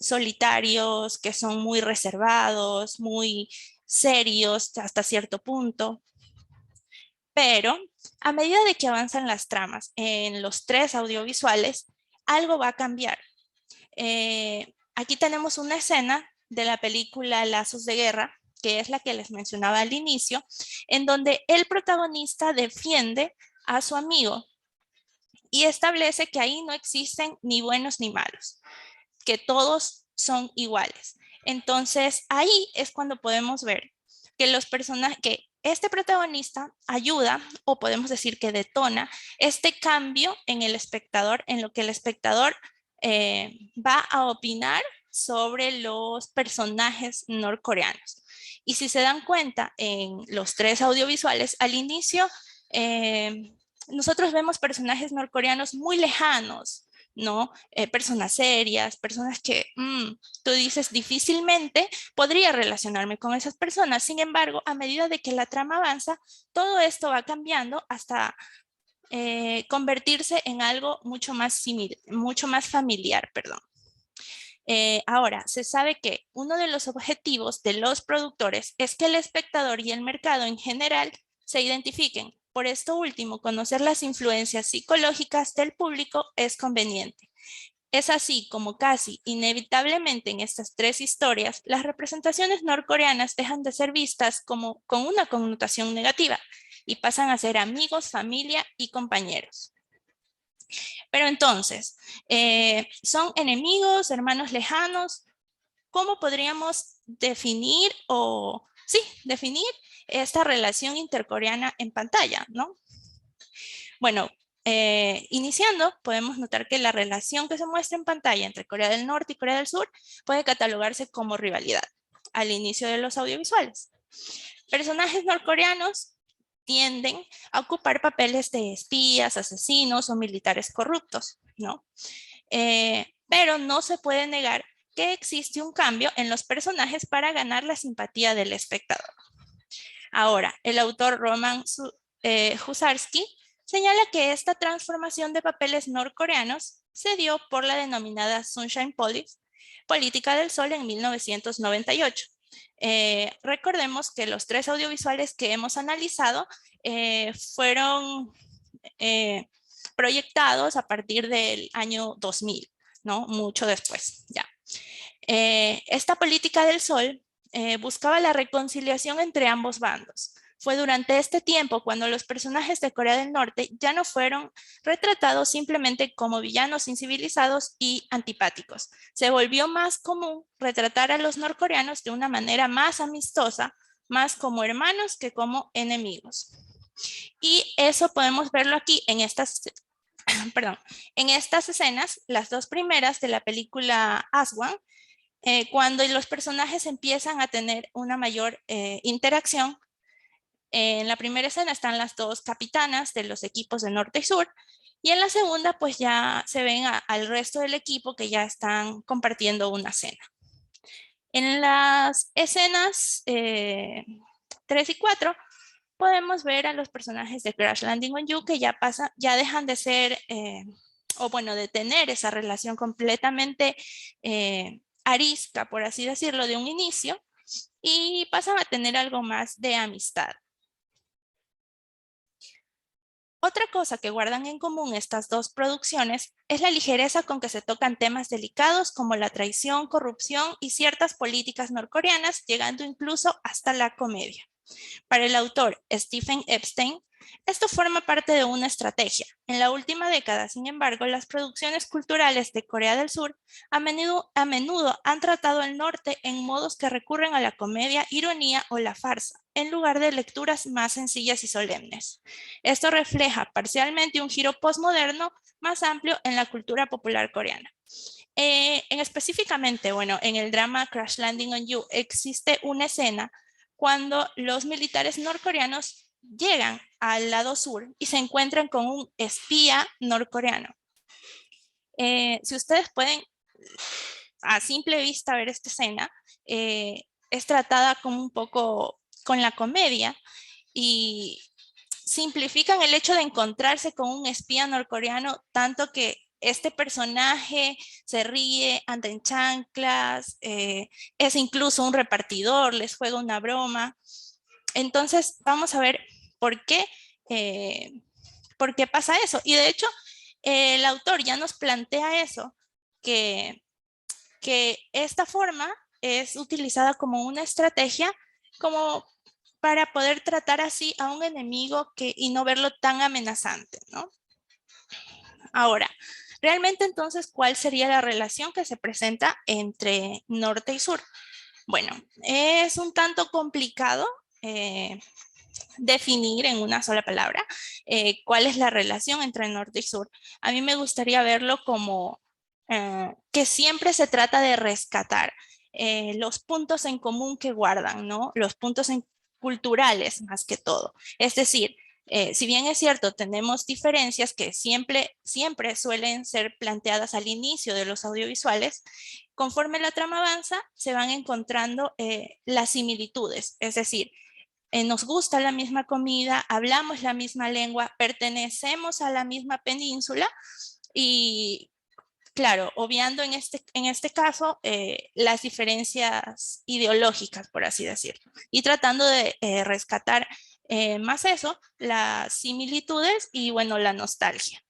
E: solitarios, que son muy reservados, muy serios hasta cierto punto. Pero a medida de que avanzan las tramas en los tres audiovisuales, algo va a cambiar. Aquí tenemos una escena de la película Lazos de Guerra, que es la que les mencionaba al inicio, en donde el protagonista defiende a su amigo y establece que ahí no existen ni buenos ni malos, que todos son iguales. Entonces ahí es cuando podemos ver que los personajes, que este protagonista ayuda, o podemos decir que detona, este cambio en el espectador, en lo que el espectador va a opinar sobre los personajes norcoreanos. Y si se dan cuenta en los tres audiovisuales, al inicio nosotros vemos personajes norcoreanos muy lejanos, ¿no? Personas serias, personas que tú dices difícilmente podría relacionarme con esas personas. Sin embargo, a medida de que la trama avanza, todo esto va cambiando hasta convertirse en algo mucho más familiar, perdón. Ahora, se sabe que uno de los objetivos de los productores es que el espectador y el mercado en general se identifiquen. Por esto último, conocer las influencias psicológicas del público es conveniente. Es así como casi inevitablemente en estas tres historias, las representaciones norcoreanas dejan de ser vistas como con una connotación negativa y pasan a ser amigos, familia y compañeros. Pero entonces, ¿son enemigos, hermanos lejanos? ¿Cómo podríamos definir definir esta relación intercoreana en pantalla, ¿no? Bueno, iniciando, podemos notar que la relación que se muestra en pantalla entre Corea del Norte y Corea del Sur puede catalogarse como rivalidad al inicio de los audiovisuales. Personajes norcoreanos tienden a ocupar papeles de espías, asesinos o militares corruptos, ¿no? Pero no se puede negar que existe un cambio en los personajes para ganar la simpatía del espectador. Ahora, el autor Roman Husarski señala que esta transformación de papeles norcoreanos se dio por la denominada Sunshine Policy, política del sol en 1998. Recordemos que los tres audiovisuales que hemos analizado fueron proyectados a partir del año 2000, ¿no? Mucho después, ya. Esta política del sol buscaba la reconciliación entre ambos bandos. Fue durante este tiempo cuando los personajes de Corea del Norte ya no fueron retratados simplemente como villanos incivilizados y antipáticos. Se volvió más común retratar a los norcoreanos de una manera más amistosa, más como hermanos que como enemigos. Y eso podemos verlo aquí en estas, perdón, en estas escenas, las dos primeras de la película Aswan, cuando los personajes empiezan a tener una mayor interacción. En la primera escena están las dos capitanas de los equipos de norte y sur, y en la segunda pues ya se ven al resto del equipo que ya están compartiendo una cena. En las escenas 3 y 4 podemos ver a los personajes de Crash Landing on You que ya dejan de ser, o bueno, de tener esa relación completamente arisca, por así decirlo, de un inicio, y pasan a tener algo más de amistad. Otra cosa que guardan en común estas dos producciones es la ligereza con que se tocan temas delicados como la traición, corrupción y ciertas políticas norcoreanas, llegando incluso hasta la comedia. Para el autor Stephen Epstein, esto forma parte de una estrategia. En la última década, sin embargo, las producciones culturales de Corea del Sur a menudo han tratado el norte en modos que recurren a la comedia, ironía o la farsa, en lugar de lecturas más sencillas y solemnes. Esto refleja parcialmente un giro postmoderno más amplio en la cultura popular coreana. Específicamente, bueno, en el drama Crash Landing on You existe una escena cuando los militares norcoreanos llegan al lado sur y se encuentran con un espía norcoreano. Si ustedes pueden a simple vista ver esta escena, es tratada como un poco con la comedia y simplifican el hecho de encontrarse con un espía norcoreano tanto que este personaje se ríe, anda en chanclas, es incluso un repartidor, les juega una broma. Entonces vamos a ver por qué pasa eso. Y de hecho, el autor ya nos plantea eso, que esta forma es utilizada como una estrategia como para poder tratar así a un enemigo y no verlo tan amenazante, ¿no? Ahora, realmente entonces, ¿cuál sería la relación que se presenta entre norte y sur? Bueno, es un tanto complicado definir en una sola palabra cuál es la relación entre norte y sur. A mí me gustaría verlo como que siempre se trata de rescatar los puntos en común que guardan, ¿no? Los puntos culturales más que todo. Es decir, si bien es cierto, tenemos diferencias que siempre suelen ser planteadas al inicio de los audiovisuales, conforme la trama avanza, se van encontrando las similitudes. Es decir, nos gusta la misma comida, hablamos la misma lengua, pertenecemos a la misma península y, claro, obviando en este caso las diferencias ideológicas, por así decirlo, y tratando de rescatar más eso, las similitudes y, bueno, la nostalgia.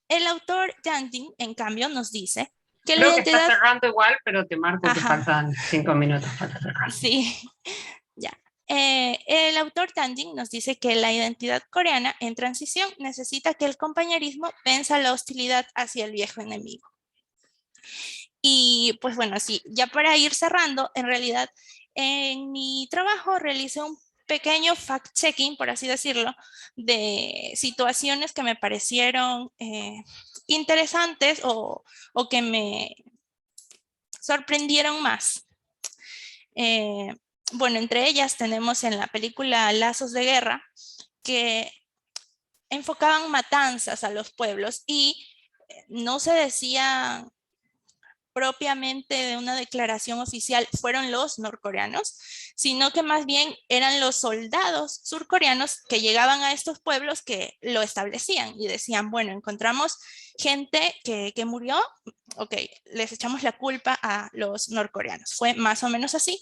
E: El autor Yang, en cambio, nos dice que
A: Creo
E: la
A: que
E: identidad...
A: está cerrando igual, pero te marco que
E: Ajá.
A: faltan 5 minutos para cerrar.
E: Sí, ya. El autor Tanding nos dice que la identidad coreana en transición necesita que el compañerismo venza la hostilidad hacia el viejo enemigo. Y pues bueno, sí, ya para ir cerrando, en realidad en mi trabajo realicé un pequeño fact-checking, por así decirlo, de situaciones que me parecieron interesantes o que me sorprendieron más. Bueno, entre ellas tenemos en la película Lazos de Guerra, que enfocaban matanzas a los pueblos y no se decía propiamente de una declaración oficial fueron los norcoreanos, sino que más bien eran los soldados surcoreanos que llegaban a estos pueblos que lo establecían y decían, bueno, encontramos gente que murió, ok, les echamos la culpa a los norcoreanos. Fue más o menos así.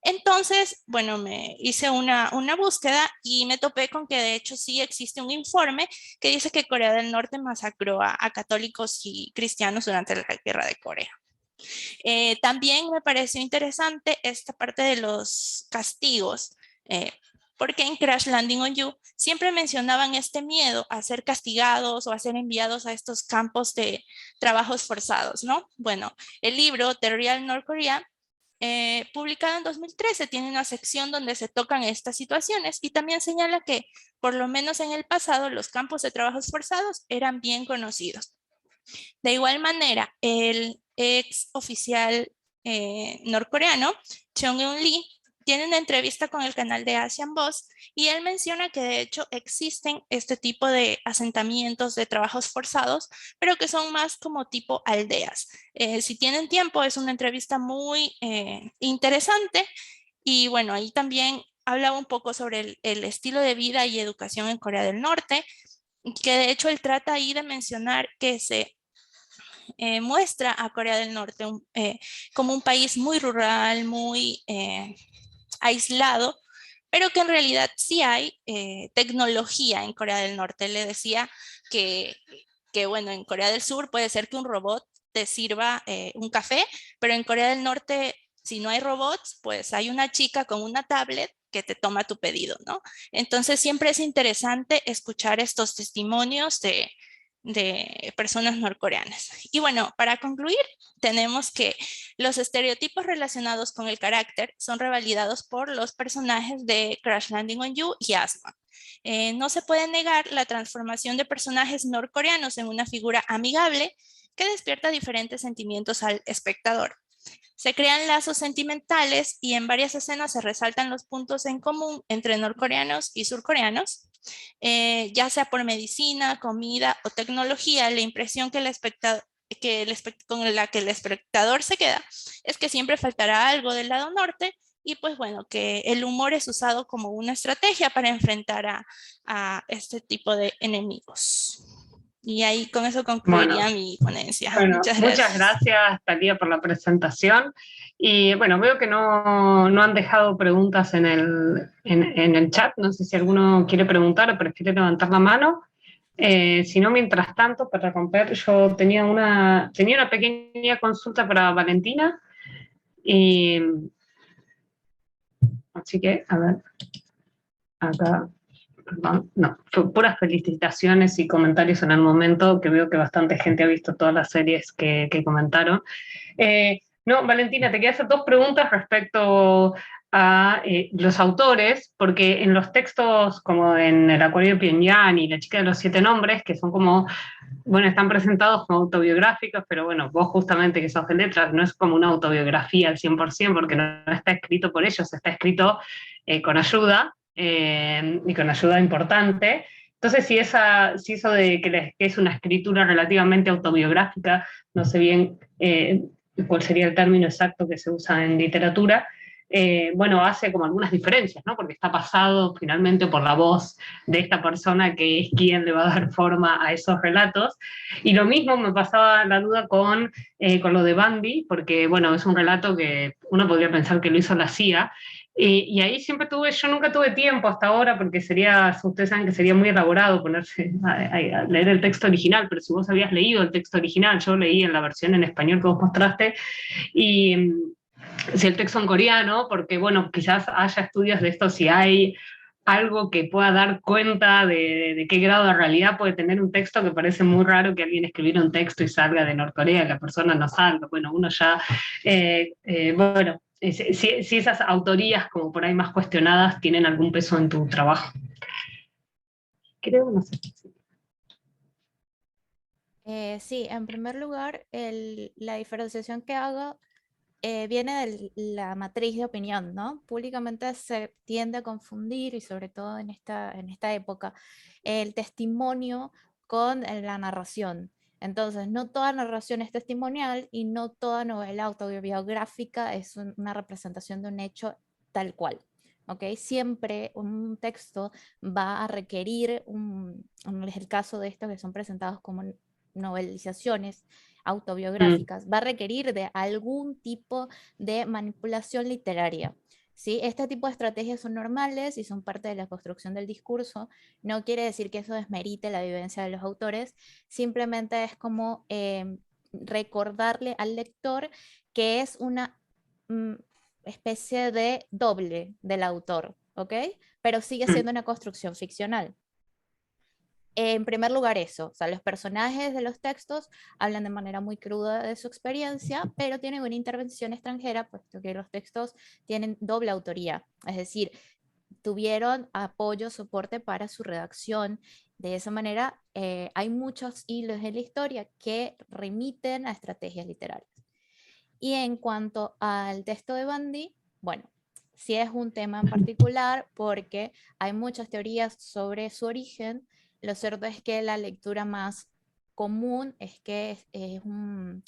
E: Entonces, bueno, me hice una búsqueda y me topé con que de hecho sí existe un informe que dice que Corea del Norte masacró a católicos y cristianos durante la Guerra de Corea. También me pareció interesante esta parte de los castigos, porque en Crash Landing on You siempre mencionaban este miedo a ser castigados o a ser enviados a estos campos de trabajos forzados, ¿no? Bueno, el libro The Real North Korea, publicado en 2013, tiene una sección donde se tocan estas situaciones y también señala que, por lo menos en el pasado, los campos de trabajos forzados eran bien conocidos. De igual manera, el ex oficial norcoreano, Chung Eun Lee, tiene una entrevista con el canal de Asian Boss y él menciona que de hecho existen este tipo de asentamientos de trabajos forzados, pero que son más como tipo aldeas. Si tienen tiempo, es una entrevista muy interesante y bueno, ahí también hablaba un poco sobre el estilo de vida y educación en Corea del Norte, que de hecho él trata ahí de mencionar que se muestra a Corea del Norte como un país muy rural, muy aislado, pero que en realidad sí hay tecnología en Corea del Norte. Le decía que, bueno, en Corea del Sur puede ser que un robot te sirva un café, pero en Corea del Norte, si no hay robots, pues hay una chica con una tablet que te toma tu pedido, ¿no? Entonces siempre es interesante escuchar estos testimonios de personas norcoreanas. Y bueno, para concluir, tenemos que los estereotipos relacionados con el carácter son revalidados por los personajes de Crash Landing on You y Asma. No se puede negar la transformación de personajes norcoreanos en una figura amigable que despierta diferentes sentimientos al espectador. Se crean lazos sentimentales y en varias escenas se resaltan los puntos en común entre norcoreanos y surcoreanos. Ya sea por medicina, comida o tecnología, la impresión con la que el espectador se queda es que siempre faltará algo del lado norte y pues bueno, que el humor es usado como una estrategia para enfrentar a este tipo de enemigos. Y ahí con eso concluiría mi ponencia.
A: Bueno,
E: Muchas gracias.
A: gracias, Talía, por la presentación. Y bueno, veo que no han dejado preguntas en el chat. No sé si alguno quiere preguntar o prefiere levantar la mano. Si no, mientras tanto, para romper, yo tenía una pequeña consulta para Valentina. Y, así que, a ver, acá. Perdón, no, puras felicitaciones y comentarios en el momento, que veo que bastante gente ha visto todas las series que comentaron. No, Valentina, te quería hacer dos preguntas respecto a los autores, porque en los textos como en El Acuario de Pyongyang y La Chica de los Siete Nombres, que son como, bueno, están presentados como autobiográficos, pero bueno, vos justamente que sos de letras, no es como una autobiografía al 100%, porque no está escrito por ellos, está escrito con ayuda, y con ayuda importante. Entonces, si eso de que es una escritura relativamente autobiográfica, no sé bien cuál sería el término exacto que se usa en literatura, bueno, hace como algunas diferencias, ¿no? Porque está pasado finalmente por la voz de esta persona que es quien le va a dar forma a esos relatos. Y lo mismo me pasaba la duda con lo de Bambi, porque, bueno, es un relato que uno podría pensar que lo hizo la CIA, y ahí siempre yo nunca tuve tiempo hasta ahora, porque ustedes saben que sería muy elaborado ponerse a leer el texto original, pero si vos habías leído el texto original, yo leí en la versión en español que vos mostraste, y si el texto en coreano, porque bueno, quizás haya estudios de esto, si hay algo que pueda dar cuenta de qué grado de realidad puede tener un texto, que parece muy raro que alguien escribiera un texto y salga de Norcorea y la persona no salga. Bueno, uno ya, bueno, si esas autorías como por ahí más cuestionadas tienen algún peso en tu trabajo. Creo, no sé.
C: Sí, en primer lugar, la diferenciación que hago viene de la matriz de opinión, ¿no? Públicamente se tiende a confundir, y sobre todo en esta época, el testimonio con la narración. Entonces, no toda narración es testimonial y no toda novela autobiográfica es una representación de un hecho tal cual. ¿Okay? Siempre un texto va a requerir, es el caso de estos que son presentados como novelizaciones autobiográficas, va a requerir de algún tipo de manipulación literaria. ¿Sí? Este tipo de estrategias son normales y son parte de la construcción del discurso. No quiere decir que eso desmerite la vivencia de los autores, simplemente es como recordarle al lector que es una especie de doble del autor, ¿ok? Pero sigue siendo una construcción ficcional. En primer lugar eso, o sea, los personajes de los textos hablan de manera muy cruda de su experiencia, pero tienen una intervención extranjera, puesto que los textos tienen doble autoría, es decir, tuvieron apoyo, soporte para su redacción. De esa manera, hay muchos hilos en la historia que remiten a estrategias literarias. Y en cuanto al texto de Bundy, bueno, sí es un tema en particular porque hay muchas teorías sobre su origen. Lo cierto es que la lectura más común es que es un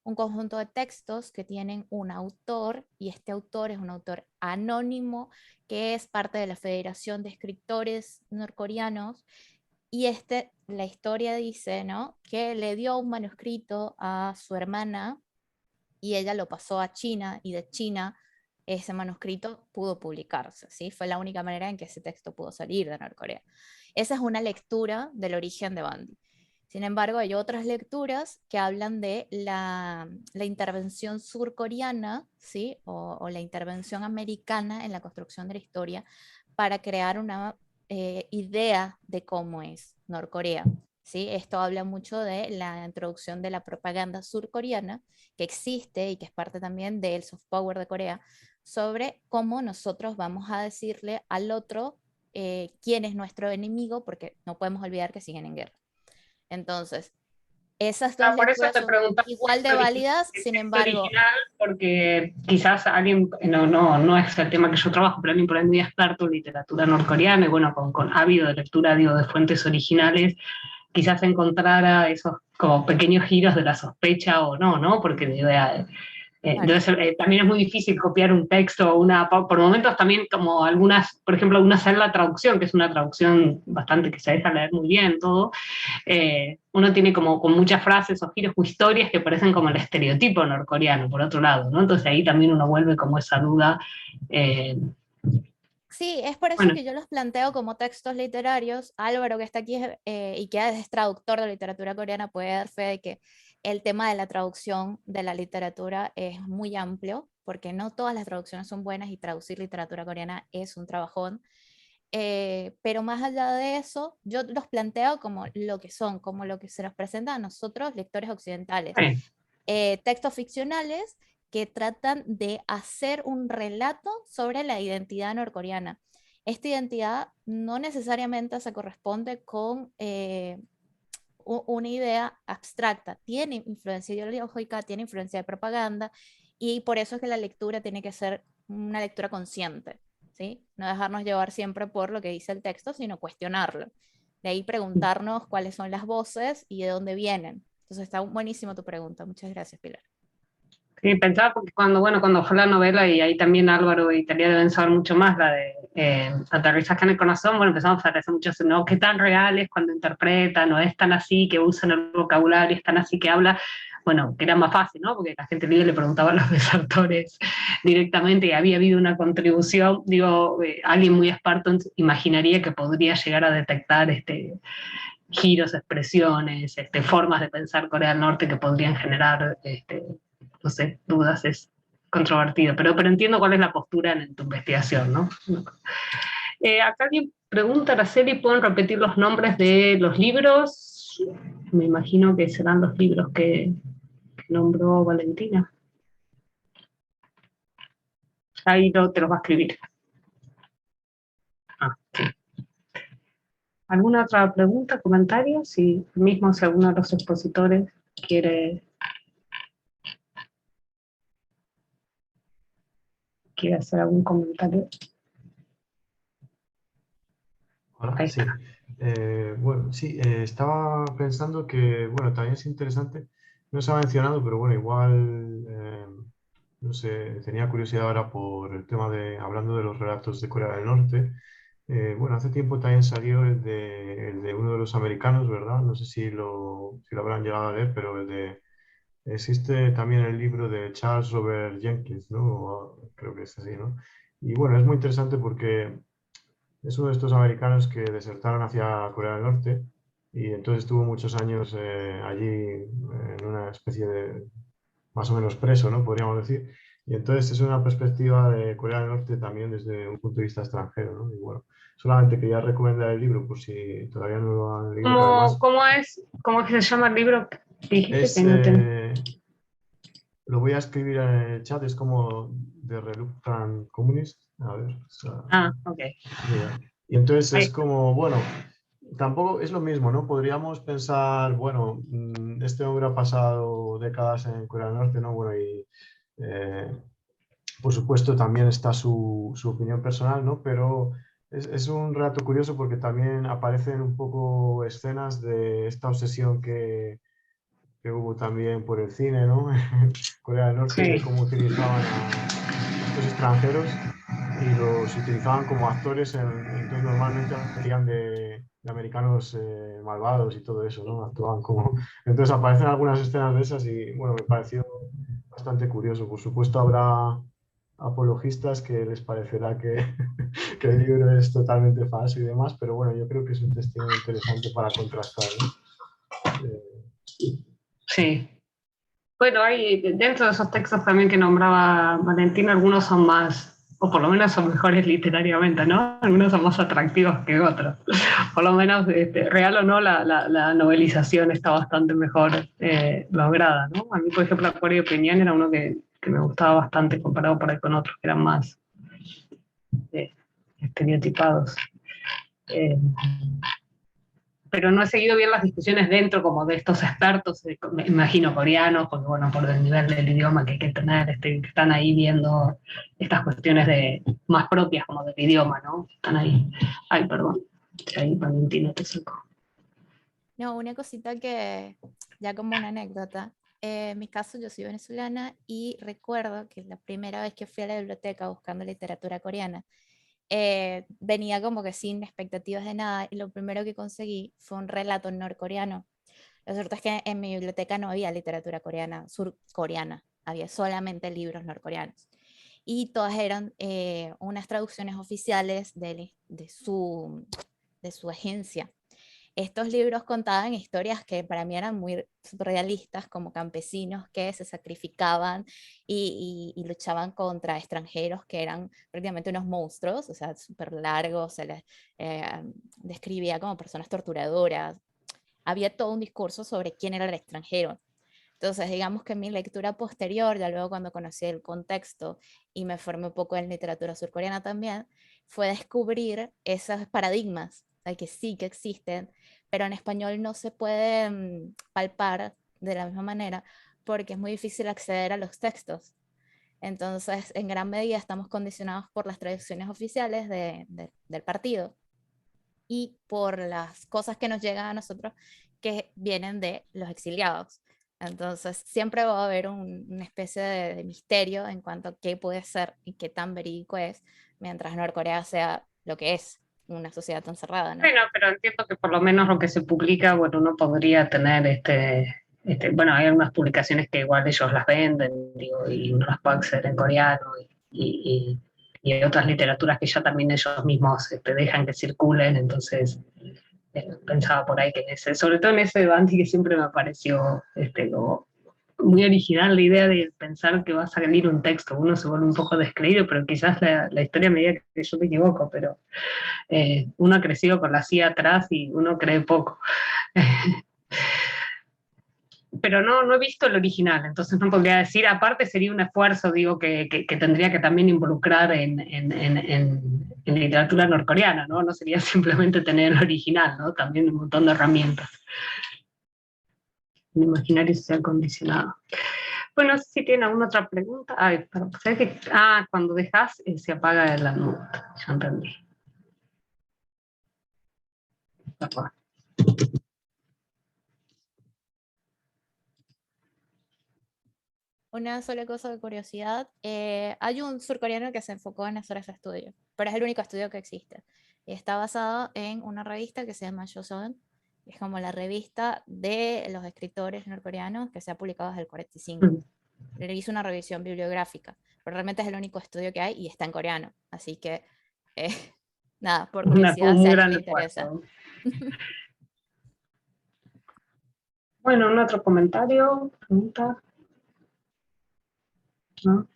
C: conjunto de textos que tienen un autor, y este autor es un autor anónimo que es parte de la Federación de Escritores Norcoreanos, y la historia dice, ¿no?, que le dio un manuscrito a su hermana y ella lo pasó a China, y de China ese manuscrito pudo publicarse, ¿sí? Fue la única manera en que ese texto pudo salir de Norcorea. Esa es una lectura del origen de Bundy. Sin embargo, hay otras lecturas que hablan de la intervención surcoreana, ¿sí? o la intervención americana en la construcción de la historia para crear una idea de cómo es Norcorea. ¿Sí? Esto habla mucho de la introducción de la propaganda surcoreana, que existe y que es parte también del soft power de Corea, sobre cómo nosotros vamos a decirle al otro quién es nuestro enemigo, porque no podemos olvidar que siguen en guerra. Entonces, esas dos
A: por eso
C: lecturas
A: te
C: son
A: preguntaba
C: igual de válidas,
A: el
C: sin
A: texto
C: embargo...
A: original, porque quizás alguien, no es el tema que yo trabajo, pero alguien por ahí muy experto en literatura norcoreana y bueno, con ávido de lectura, digo, de fuentes originales, quizás encontrara esos como pequeños giros de la sospecha o no, ¿no? Porque entonces, también es muy difícil copiar un texto, por momentos también como algunas, por ejemplo, hacer la traducción, que es una traducción bastante que se deja leer muy bien todo, uno tiene como con muchas frases o giros o historias que parecen como el estereotipo norcoreano, por otro lado, ¿no? Entonces ahí también uno vuelve como esa duda.
C: Sí, es por eso que yo los planteo como textos literarios. Álvaro, que está aquí y que es traductor de literatura coreana, puede dar fe de que el tema de la traducción de la literatura es muy amplio, porque no todas las traducciones son buenas y traducir literatura coreana es un trabajón. Pero más allá de eso, yo los planteo como lo que son, como lo que se nos presenta a nosotros, lectores occidentales. Textos ficcionales que tratan de hacer un relato sobre la identidad norcoreana. Esta identidad no necesariamente se corresponde con una idea abstracta, tiene influencia ideológica, tiene influencia de propaganda, y por eso es que la lectura tiene que ser una lectura consciente, ¿sí? No dejarnos llevar siempre por lo que dice el texto, sino cuestionarlo. De ahí preguntarnos cuáles son las voces y de dónde vienen. Entonces está buenísimo tu pregunta. Muchas gracias, Pilar.
A: Sí, pensaba porque cuando fue la novela, y ahí también Álvaro y Talía deben saber mucho más, la de Aterrizaje en el Corazón, bueno, empezamos a hacer muchos, ¿no? ¿Qué tan reales cuando interpretan? ¿No es tan así que usan el vocabulario, es tan así que habla? Bueno, que era más fácil, ¿no? Porque la gente libre le preguntaba a los desertores directamente y había habido una contribución, digo, alguien muy experto imaginaría que podría llegar a detectar giros, expresiones, formas de pensar Corea del Norte que podrían generar no sé, dudas, es controvertido, pero entiendo cuál es la postura en tu investigación, ¿no? Acá alguien pregunta, Araceli, ¿pueden repetir los nombres de los libros? Me imagino que serán los libros que nombró Valentina. Ahí te los va a escribir. Sí. ¿Alguna otra pregunta, comentario? Si alguno de los expositores quiere hacer algún comentario.
D: Hola, sí. Bueno, sí, estaba pensando que, bueno, también es interesante, no se ha mencionado, pero bueno, igual, no sé, tenía curiosidad ahora por el tema de, hablando de los relatos de Corea del Norte. Bueno, hace tiempo también salió el de uno de los americanos, ¿verdad? No sé si lo habrán llegado a leer, pero existe también el libro de Charles Robert Jenkins, ¿no? Creo que es así, ¿no? Y bueno, es muy interesante porque es uno de estos americanos que desertaron hacia Corea del Norte y entonces estuvo muchos años allí en una especie de, más o menos preso, ¿no? Podríamos decir. Y entonces es una perspectiva de Corea del Norte también desde un punto de vista extranjero, ¿no? Y bueno, solamente quería recomendar el libro por si todavía no lo han leído, que además
A: ¿Cómo es que se llama el libro que dijiste que
D: es,
A: no tengo?
D: lo voy a escribir en el chat, es como The Reluctant Communist. A ver, o sea,
A: Ah, ok.
D: mira. Y entonces
A: Ahí
D: es
A: está.
D: como, bueno, tampoco es lo mismo, ¿no? Podríamos pensar, bueno, este hombre ha pasado décadas en Corea del Norte, ¿no? Bueno, y eh, por supuesto también está su opinión personal, ¿no? Pero es un relato curioso porque también aparecen un poco escenas de esta obsesión que hubo también por el cine, ¿no? En Corea del Norte,
A: Sí,
D: de cómo utilizaban a estos extranjeros y los utilizaban como actores, entonces normalmente hacían de americanos malvados y todo eso, ¿no? Actuaban como... Entonces aparecen algunas escenas de esas y, bueno, me pareció bastante curioso. Por supuesto habrá apologistas que les parecerá que, que el libro es totalmente falso y demás, pero bueno, yo creo que es un testimonio interesante para contrastar, ¿no?
A: sí. Bueno, hay dentro de esos textos también que nombraba Valentín, algunos son más, o por lo menos son mejores literariamente, ¿no? Algunos son más atractivos que otros. Por lo menos, real o no, la novelización está bastante mejor lograda, ¿no? A mí, por ejemplo, Acuario de Peñán era uno que me gustaba bastante comparado por ahí con otros que eran más eh, estereotipados. Eh, pero no he seguido bien las discusiones dentro como de estos expertos, me imagino coreanos, porque bueno, por el nivel del idioma que hay que tener, que están ahí viendo estas cuestiones más propias como del idioma, ¿no? Están ahí. Ay, perdón, ahí Valentino te saco.
C: No, una cosita que, ya como una anécdota, en mi caso yo soy venezolana y recuerdo que la primera vez que fui a la biblioteca buscando literatura coreana, venía como que sin expectativas de nada y lo primero que conseguí fue un relato norcoreano. Lo cierto es que en mi biblioteca no había literatura coreana, surcoreana, había solamente libros norcoreanos. Y todas eran unas traducciones oficiales de su agencia. Estos libros contaban historias que para mí eran muy realistas, como campesinos que se sacrificaban y luchaban contra extranjeros que eran prácticamente unos monstruos, o sea, súper largos, se les eh, describía como personas torturadoras. Había todo un discurso sobre quién era el extranjero. Entonces, digamos que mi lectura posterior, ya luego cuando conocí el contexto y me formé un poco en literatura surcoreana también, fue descubrir esos paradigmas, o sea, que sí que existen, pero en español no se puede palpar de la misma manera porque es muy difícil acceder a los textos. Entonces, en gran medida estamos condicionados por las traducciones oficiales del partido y por las cosas que nos llegan a nosotros que vienen de los exiliados. Entonces, siempre va a haber una especie de misterio en cuanto a qué puede ser y qué tan verídico es, mientras Norcorea sea lo que es, una sociedad tan cerrada, ¿no?
A: Bueno, pero entiendo que por lo menos lo que se publica, bueno, uno podría tener bueno, hay algunas publicaciones que igual ellos las venden, digo, y uno las puede acceder en coreano y hay otras literaturas que ya también ellos mismos dejan que circulen, entonces pensaba por ahí que sobre todo en ese debate que siempre me pareció como muy original la idea de pensar que va a salir un texto, uno se vuelve un poco descreído, pero quizás la historia me diga que yo me equivoco, pero uno ha crecido con la CIA atrás y uno cree poco. Pero no he visto el original, entonces no podría decir, aparte sería un esfuerzo, digo, que tendría que también involucrar en literatura norcoreana, ¿no? No sería simplemente tener el original, ¿no? También un montón de herramientas. El imaginario social condicionado. Bueno, no sé si tienen alguna otra pregunta. Ay, pero, ¿sabes qué? Cuando dejas se apaga la nota, ya entendí. ¿verdad?
C: Una sola cosa de curiosidad, hay un surcoreano que se enfocó en hacer ese estudio, pero es el único estudio que existe. Está basado en una revista que se llama Joseon, es como la revista de los escritores norcoreanos que se ha publicado desde el 45. Le hizo una revisión bibliográfica, pero realmente es el único estudio que hay y está en coreano, así que nada, por curiosidad,
A: Un
C: si a
A: gran
C: alguien le interesa.
A: esfuerzo. Bueno, un otro comentario, pregunta. ¿No?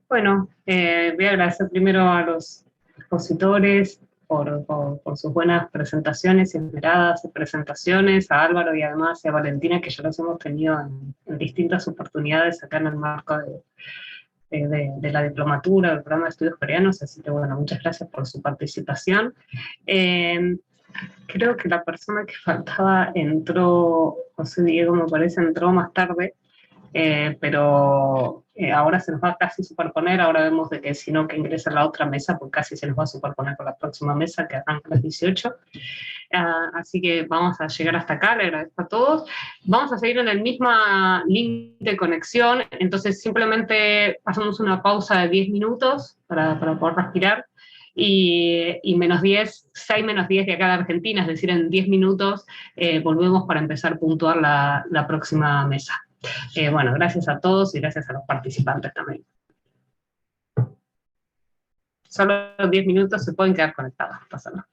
A: Bueno, voy a agradecer primero a los expositores por sus buenas presentaciones y esmeradas presentaciones, a Álvaro y además a Valentina, que ya los hemos tenido en distintas oportunidades acá en el marco de la diplomatura, del programa de estudios coreanos, así que bueno, muchas gracias por su participación. Creo que la persona que faltaba entró, José Diego me parece, entró más tarde, pero ahora se nos va casi superponer, ahora vemos de que si no que ingresa a la otra mesa, pues casi se nos va a superponer con la próxima mesa que arranca a las 18. Así que vamos a llegar hasta acá, le agradezco a todos. Vamos a seguir en el mismo link de conexión, entonces simplemente pasamos una pausa de 10 minutos para poder respirar. Y menos 10, 6 menos 10 de acá de Argentina, es decir, en 10 minutos volvemos para empezar a puntuar la próxima mesa. Bueno, gracias a todos y gracias a los participantes también. Solo 10 minutos se pueden quedar conectados, pasa nada.